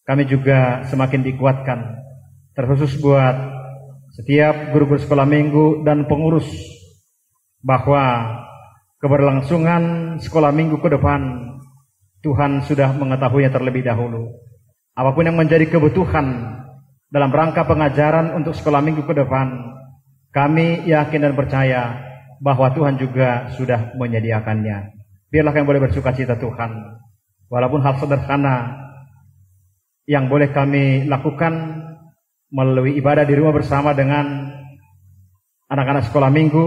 kami juga semakin dikuatkan, terkhusus buat setiap guru-guru sekolah minggu dan pengurus, bahwa keberlangsungan sekolah minggu ke depan Tuhan sudah mengetahuinya terlebih dahulu. Apapun yang menjadi kebutuhan dalam rangka pengajaran untuk sekolah minggu ke depan, kami yakin dan percaya bahwa Tuhan juga sudah menyediakannya. Biarlah kami boleh bersukacita Tuhan, walaupun hal sederhana yang boleh kami lakukan melalui ibadah di rumah bersama dengan anak-anak sekolah minggu,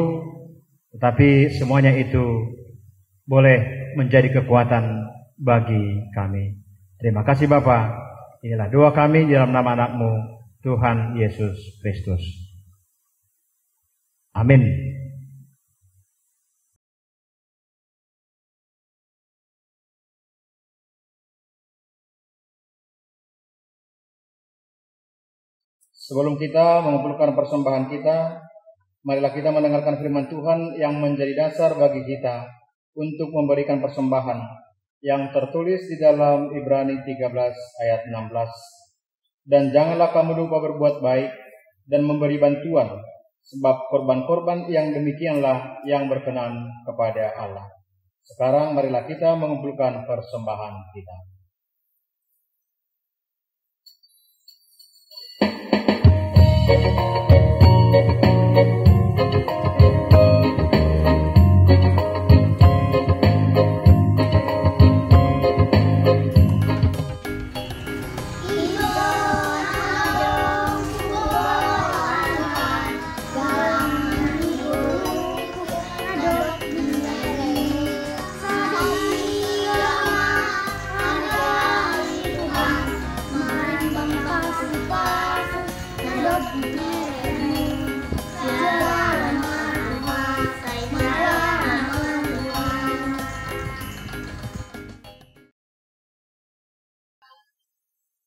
tetapi semuanya itu boleh menjadi kekuatan bagi kami. Terima kasih Bapa. Inilah doa kami di dalam nama anak-Mu, Tuhan Yesus Kristus. Amin. Sebelum kita mengumpulkan persembahan kita, marilah kita mendengarkan firman Tuhan yang menjadi dasar bagi kita untuk memberikan persembahan, yang tertulis di dalam Ibrani 13 ayat 16. Dan janganlah kamu lupa berbuat baik dan memberi bantuan, sebab korban-korban yang demikianlah yang berkenan kepada Allah. Sekarang marilah kita mengumpulkan persembahan kita.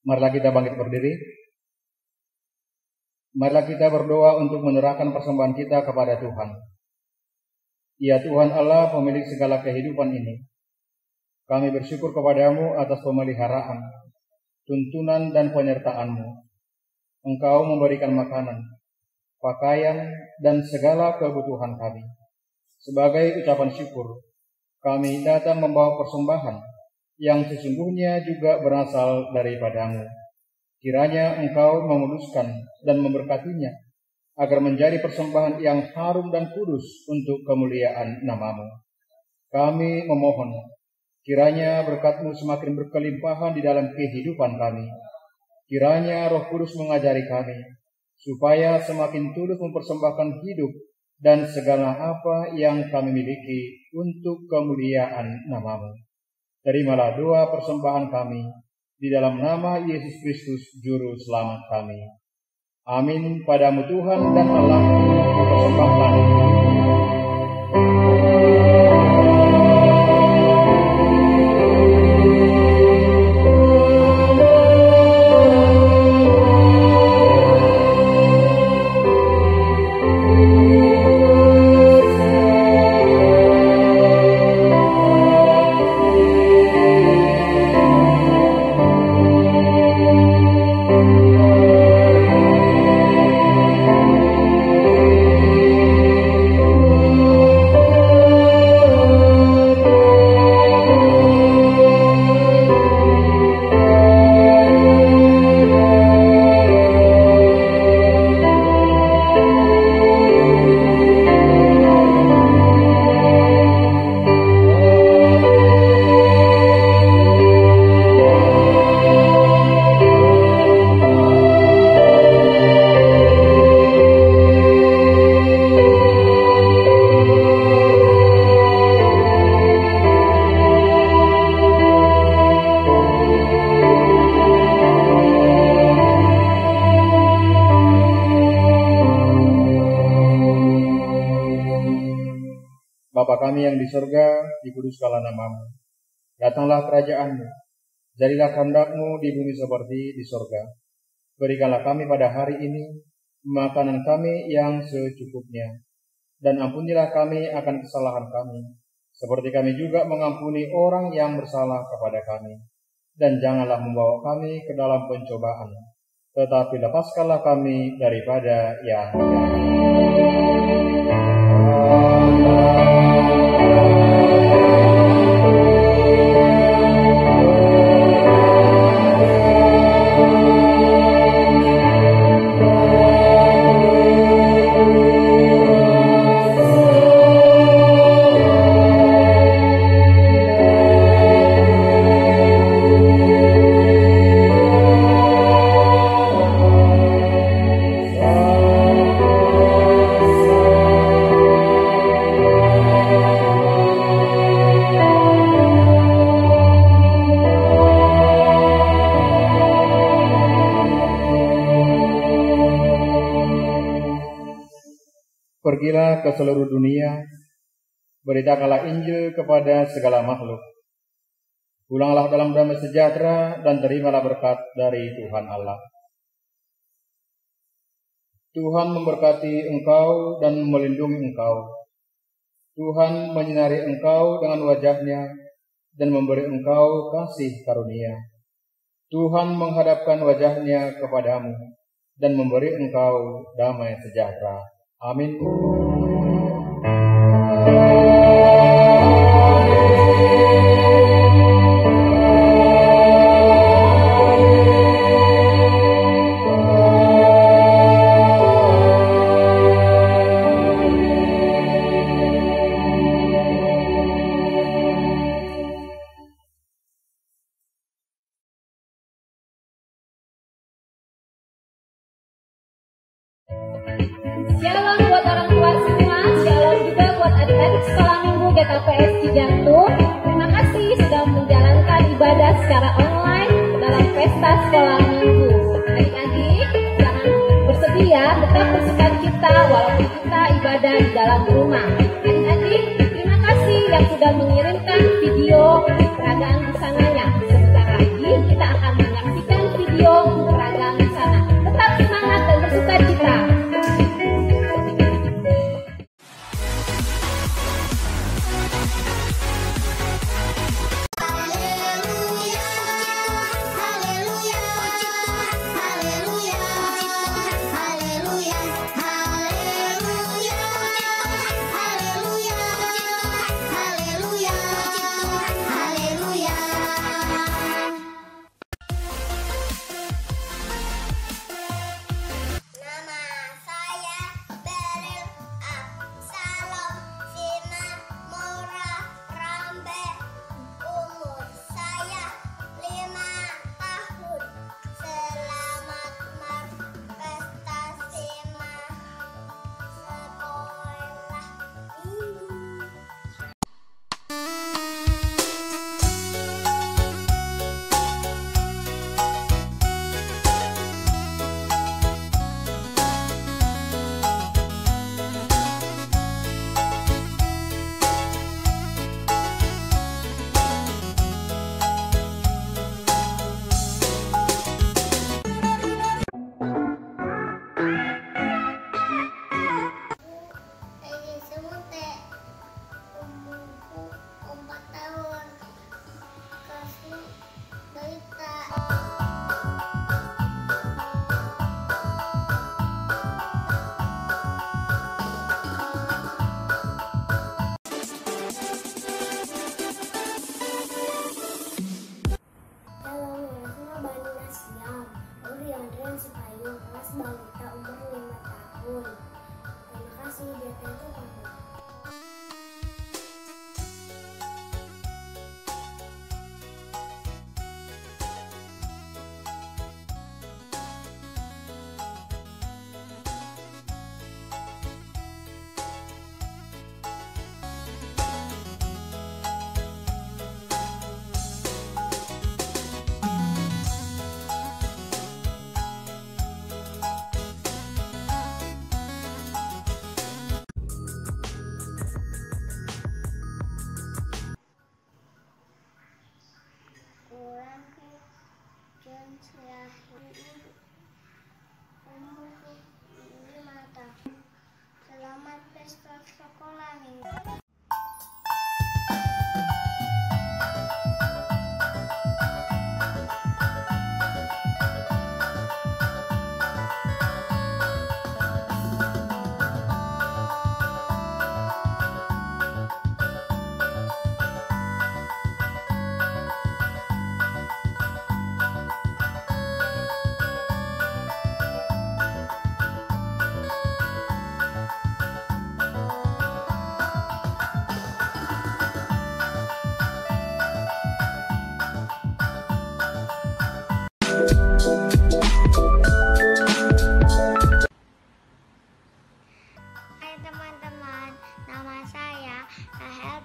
Marilah kita bangkit berdiri. Marilah kita berdoa untuk menyerahkan persembahan kita kepada Tuhan. Ya Tuhan Allah, pemilik segala kehidupan ini, kami bersyukur kepadamu atas pemeliharaan, tuntunan dan penyertaan-Mu. Engkau memberikan makanan, pakaian, dan segala kebutuhan kami. Sebagai ucapan syukur, kami datang membawa persembahan yang sesungguhnya juga berasal daripada-Mu. Kiranya Engkau memuluskan dan memberkatinya, agar menjadi persembahan yang harum dan kudus untuk kemuliaan nama-Mu. Kami memohon, kiranya berkat-Mu semakin berkelimpahan di dalam kehidupan kami. Kiranya Roh Kudus mengajari kami, supaya semakin tulus mempersembahkan hidup dan segala apa yang kami miliki untuk kemuliaan nama-Mu. Terimalah doa persembahan kami, di dalam nama Yesus Kristus, Juru Selamat kami. Amin. Padamu Tuhan dan Allah, persembahkan. Bapa kami yang di surga, dikuduskanlah nama-Mu. Datanglah kerajaan-Mu. Jadilah kehendak-Mu di bumi seperti di surga. Berikanlah kami pada hari ini makanan kami yang secukupnya. Dan ampunilah kami akan kesalahan kami, seperti kami juga mengampuni orang yang bersalah kepada kami. Dan janganlah membawa kami ke dalam pencobaan, tetapi lepaskanlah kami daripada yang jahat. Pergilah ke seluruh dunia, beritakanlah Injil kepada segala makhluk. Pulanglah dalam damai sejahtera dan terimalah berkat dari Tuhan Allah. Tuhan memberkati engkau dan melindungi engkau. Tuhan menyinari engkau dengan wajah-Nya dan memberi engkau kasih karunia. Tuhan menghadapkan wajah-Nya kepadamu dan memberi engkau damai sejahtera. Amin. Shalom buat orang tua semua, shalom juga buat adik-adik sekolah minggu GKPS Cijantung. Terima kasih sudah menjalankan ibadah secara online dalam pesta sekolah minggu. Adik-adik, jangan bersedia, tetap bersukacita walaupun kita ibadah di dalam rumah. Adik-adik, terima kasih yang sudah mengirimkan video peragaan busananya. Sebentar lagi kita akan menyaksikan video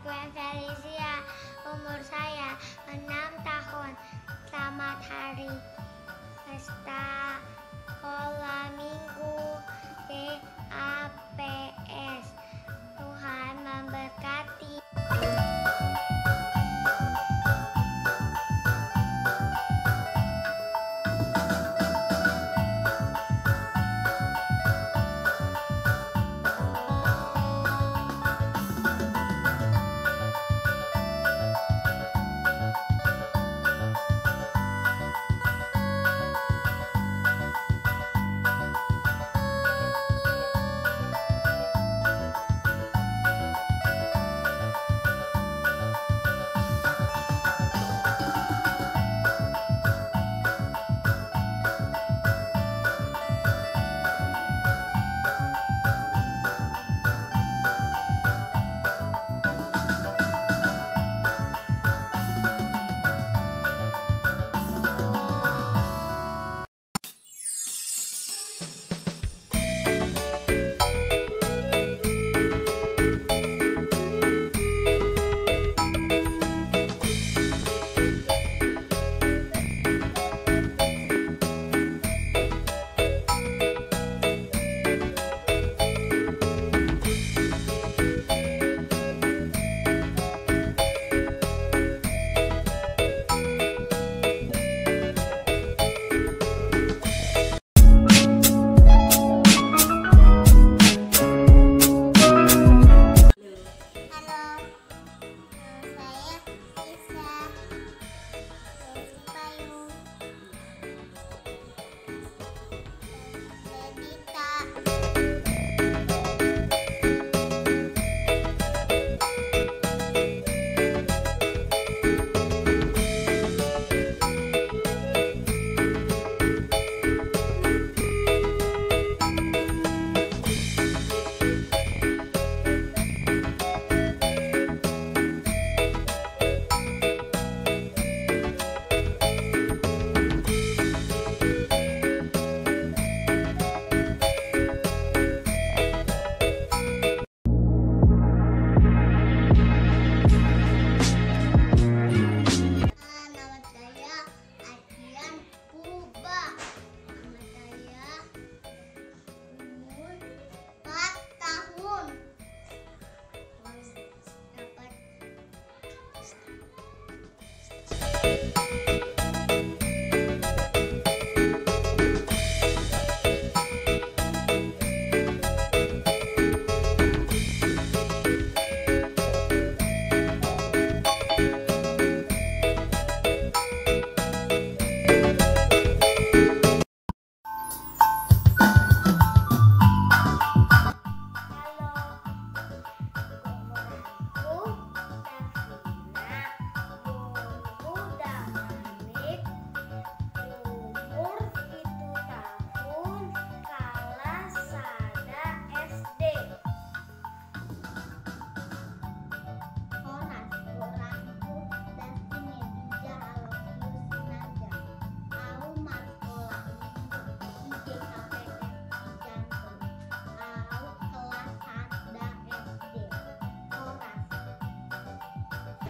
Tuan Felicia. Umur saya 6 tahun. Selamat hari Pesta Sekolah Minggu DAPS. Tuhan memberkati.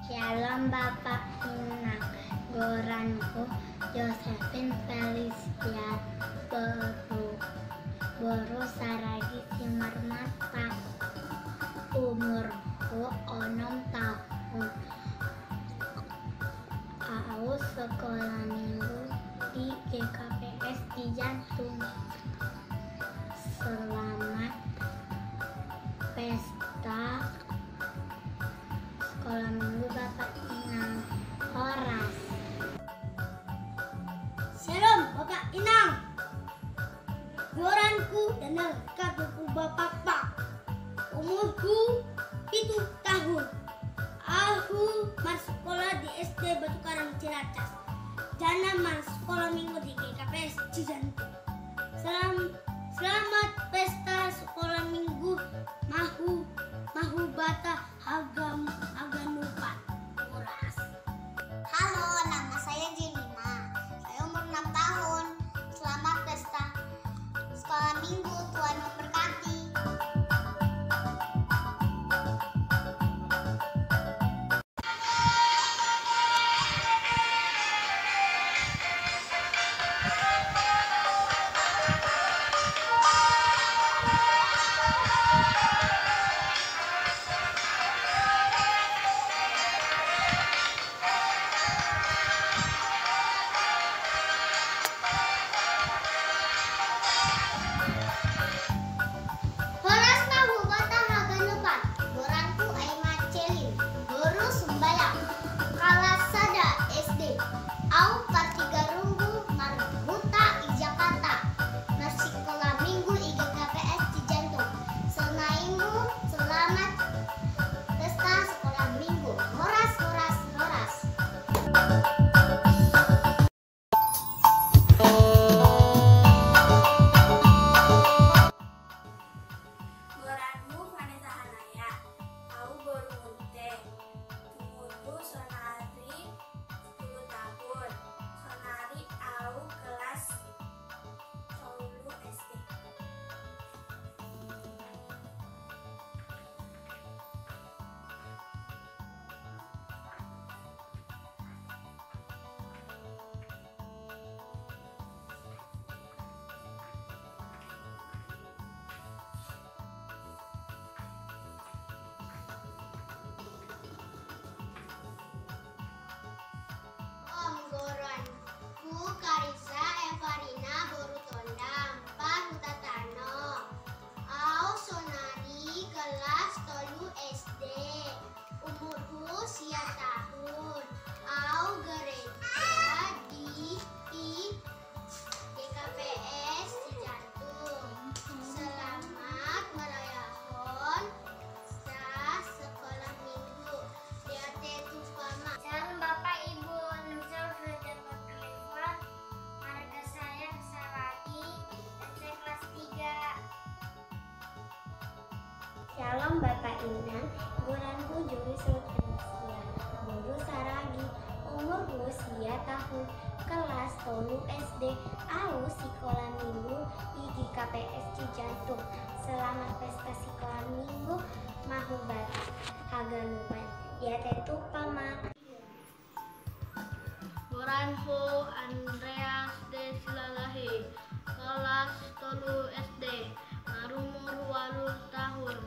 Shalom Bapak Inang, goranku Josephine Felicia Boru Saragi Simarmata, umurku 6 tahun. Aku sekolah minggu di GKPS di Jantung. Selamat pesta sekolah minggu Bapak Inang. Horas. Shalom Bapak Inang, goranku dan kartuku Bapak Pak. Umurku 7 tahun. Aku masuk sekolah di SD Batu Karang Cilacap. Jana masuk sekolah minggu di GKPS Cijantung. Selamat pesta sekolah minggu Mahu Bata Aganupa Horas. Halo, nama saya Jelina. Saya umur 6 tahun. Selamat pesta sekolah minggu. Tuhan memberkati. Baru Sumbayang, kelas Sada SD. Au Partigarunggu Marbuta I Jakarta. Sekolah Minggu IGKPS Cijantung. Senaimu selamat pesta sekolah minggu. Horas, horas, horas. Goranmu Vanessa Hanaya, au baru munte. Umurku Sonari 10 tahun. Sonari au kelas 10 SD. Om Goranku Karisa Evarina Borutondang Pahutatano. Au Sonari kelas 3 SD. Umurku sia tahun. Au gereja di GKPS Cijantung. Selamat merayakan sekolah minggu. Diate Tupama. Salam Bapak Ibu Nuzul Firdaus Khalifah. Marga saya Saragi, SD kelas 3. Shalom Bapak Inang, goranku Juli Sultanusia, guru Saragi, umurku sia tahun, kelas 3 SD, au sekolah minggu IGKPS Cijantung. Selamat pesta sekolah minggu, mahubat, haganupan, diatetu pama. Goranku Andreas de Silalahi, kelas 3 SD, umur 8 tahun.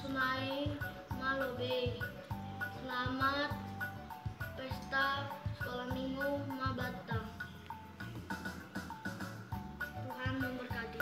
Sunai Malobe. Selamat pesta sekolah minggu Mabata. Tuhan memberkati.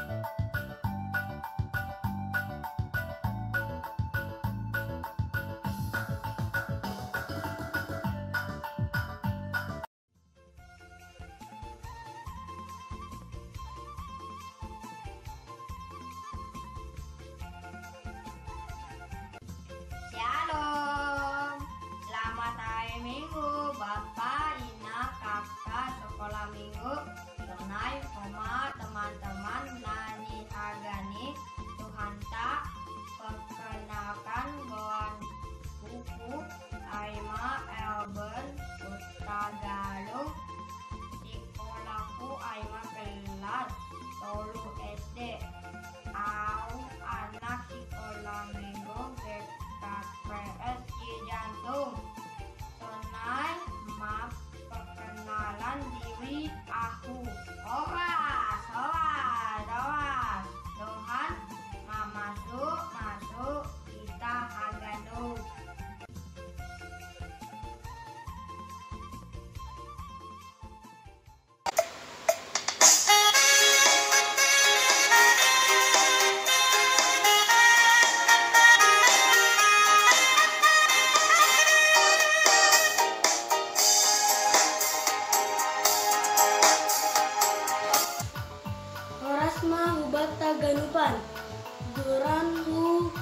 Shalom, selamat hari Minggu, Bapak, Ina, Kakak, sekolah Minggu, Sonai, Koma, teman-teman, Nani, Agani, Tuhan tak perkenalkan Goan Buku, Aima, Elben, Ustagalung, sekolahku Aima kelas 3 SD, au anak sekolah Minggu, GKPS Cijantung. Sonai, maaf perkenalan diri aku. Horas, horas, horas. Tuhan, masuk, kita haganu. Horasma Hubata Ganupan. Goranku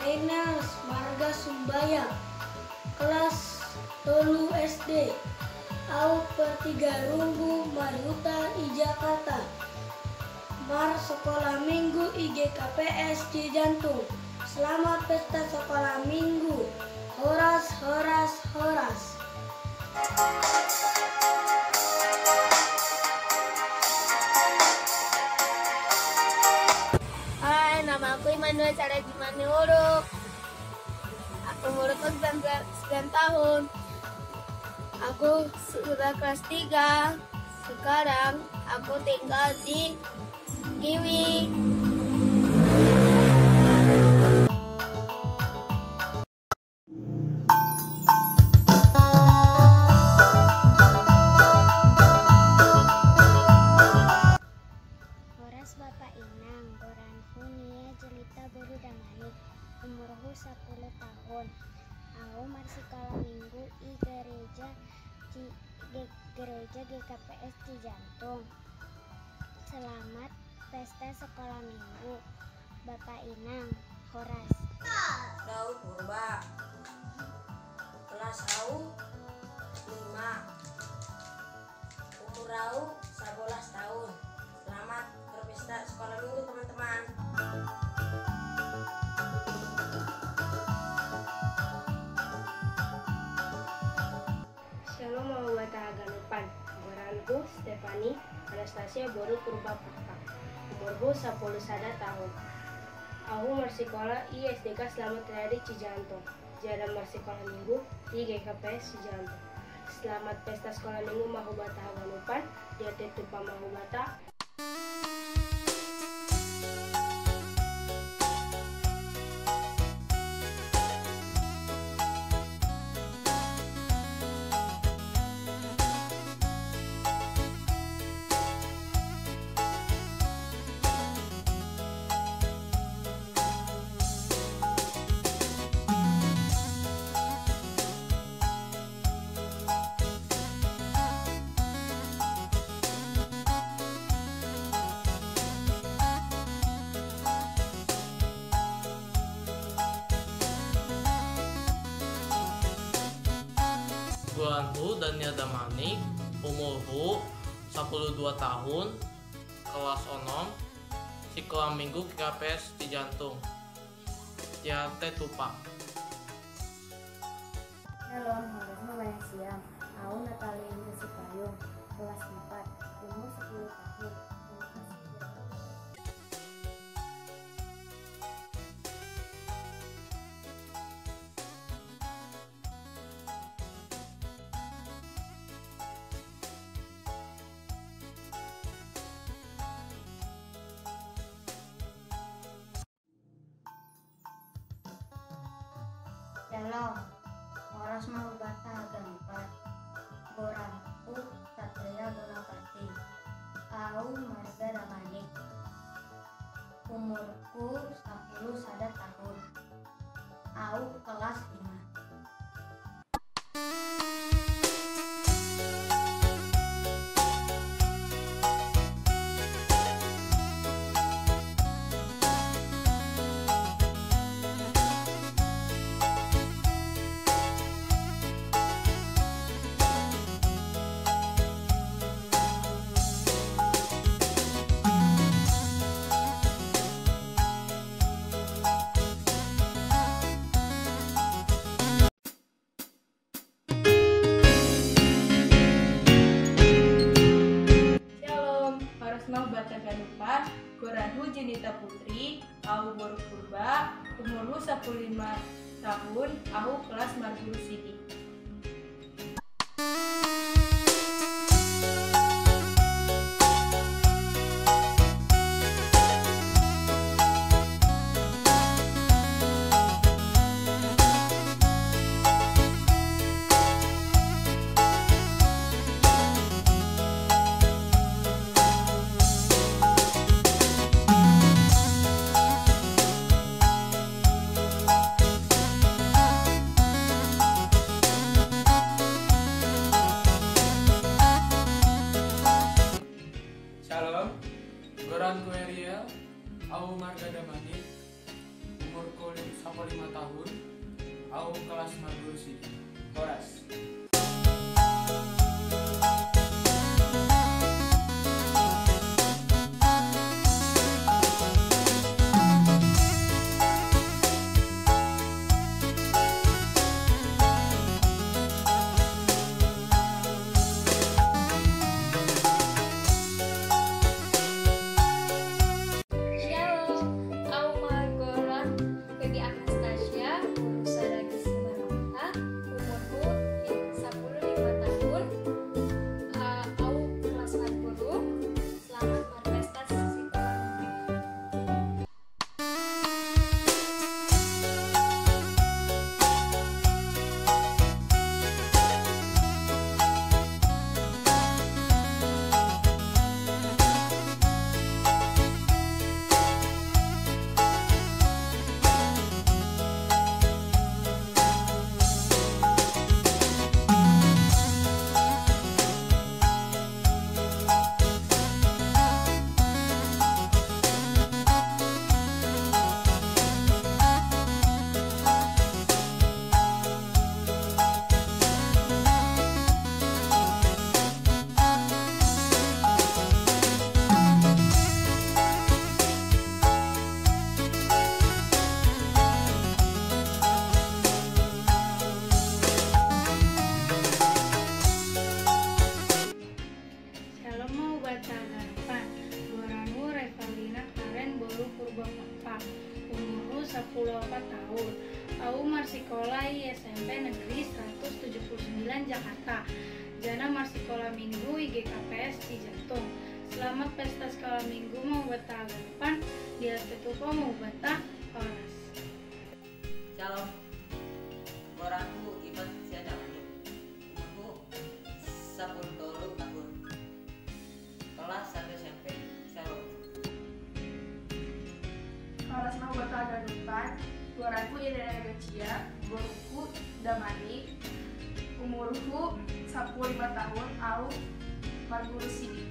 Reynels Marga Sumbayang, kelas 3 SD. Au Partigarunggu Marhuta I Jakarta. Mar sekolah minggu IGKPS Cijantung. Selamat pesta sekolah minggu. Horas, horas, horas. Hai, nama aku Immanuel Saragi Manuruk. Umurku 9 tahun. Aku sudah kelas 3. Sekarang aku tinggal di Giwi. Horas Bapak Inang, goranku Nia Jelita Borudangani, umurku 10 tahun. Aku sekolah minggu di gereja GKPS Cijantung. Selamat pesta sekolah minggu, Bapak Inang, Horas. Daud Purba, kelas AU 5, umur AU 11 tahun. Selamat berpesta sekolah minggu teman-teman. Shalom Mawabata Aganupan. Goranku Stefani Anastasia Boru Purba Pakka. Umurku 10 tahun. Aku sekolah di SDK Selamat Riyadi Cijantung. Jarang sekolah minggu di GKPS Cijantung. Selamat pesta sekolah minggu Mahubata Aganupan. Dia Tetupa Mahubata. Bulanku Dania Damanik, umurku 12 tahun, kelas 6, sekolah minggu GKPS Cijantung. Dia Tetupa. Halo, nama Banyak Siang. Aku Natalia Indri Payung, kelas 4, umur 10 tahun. Shalom, Horas Mahubata Aganupan. Goranku Satria Gunapati. Aku Marga Damanik. Umurku 10 tahun. Aku kelas 5. Goranhu Jenita Putri, aku Boru Purba, umurku 15 tahun, aku kelas Marguru Sidi. Goranku Ariel, aku Marga Damanik, umurku 15 tahun, aku kelas Marguru Sidi. Horas. Au marsikola SMP Negeri 179 Jakarta. Jana marsikola Minggu IGKPS Cijantung. Selamat pesta sekolah Minggu mau betah depan dia tetupo mau betah oras. Shalom. Goranku Iban Siada Manik. Umurku 10 tahun. Kelas 1 SMP. Shalom. Kelas mau betah depan. Goranku Ida Becia. Umurku Damani. Umurku 15 tahun. Au Marguru Sidi.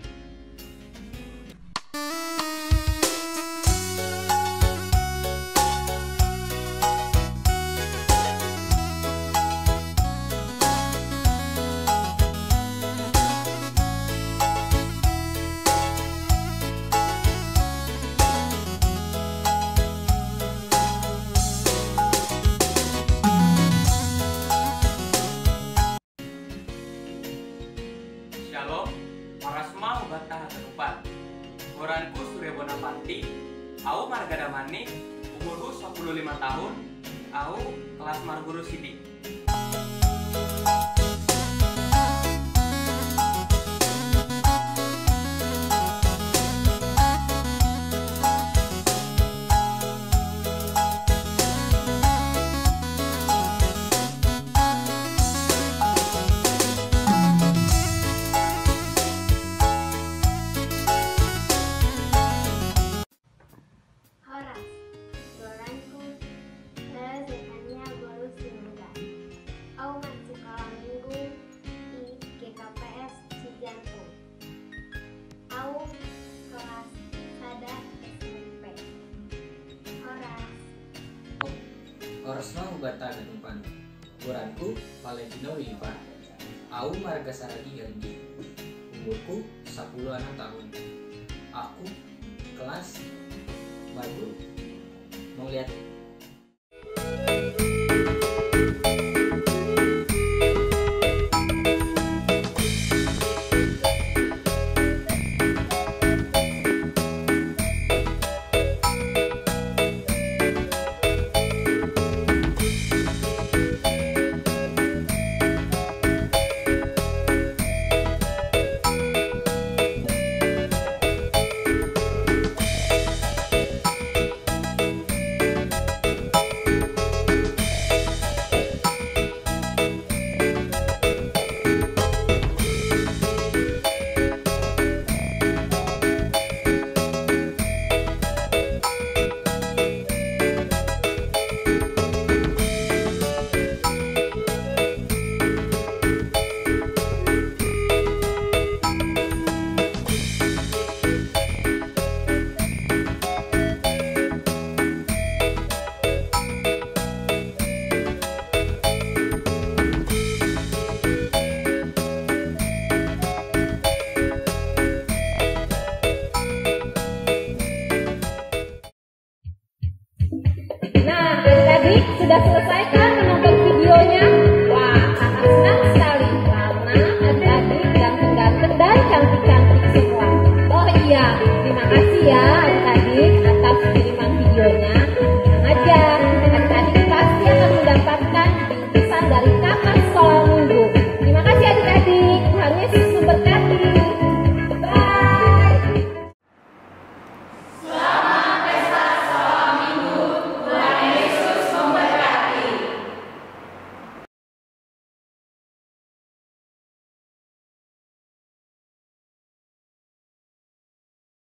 Shalom, Parasma Ubatah Ketupat. Goranku Surya Bonapanti, Au Margada Manik, umurku 15 tahun, Au kelas Marguru Sidi. Horas, goranku Zefania Golu Simula. Au marsikola Minggu IGKPS Cijantung. Au kelas Sada SMP. Horas. Horas mau bata depan. Goranku Valentino Ivan. Au marga Saragi Gardi. Umurku 16 tahun. Aku kelas baru. Mau lihat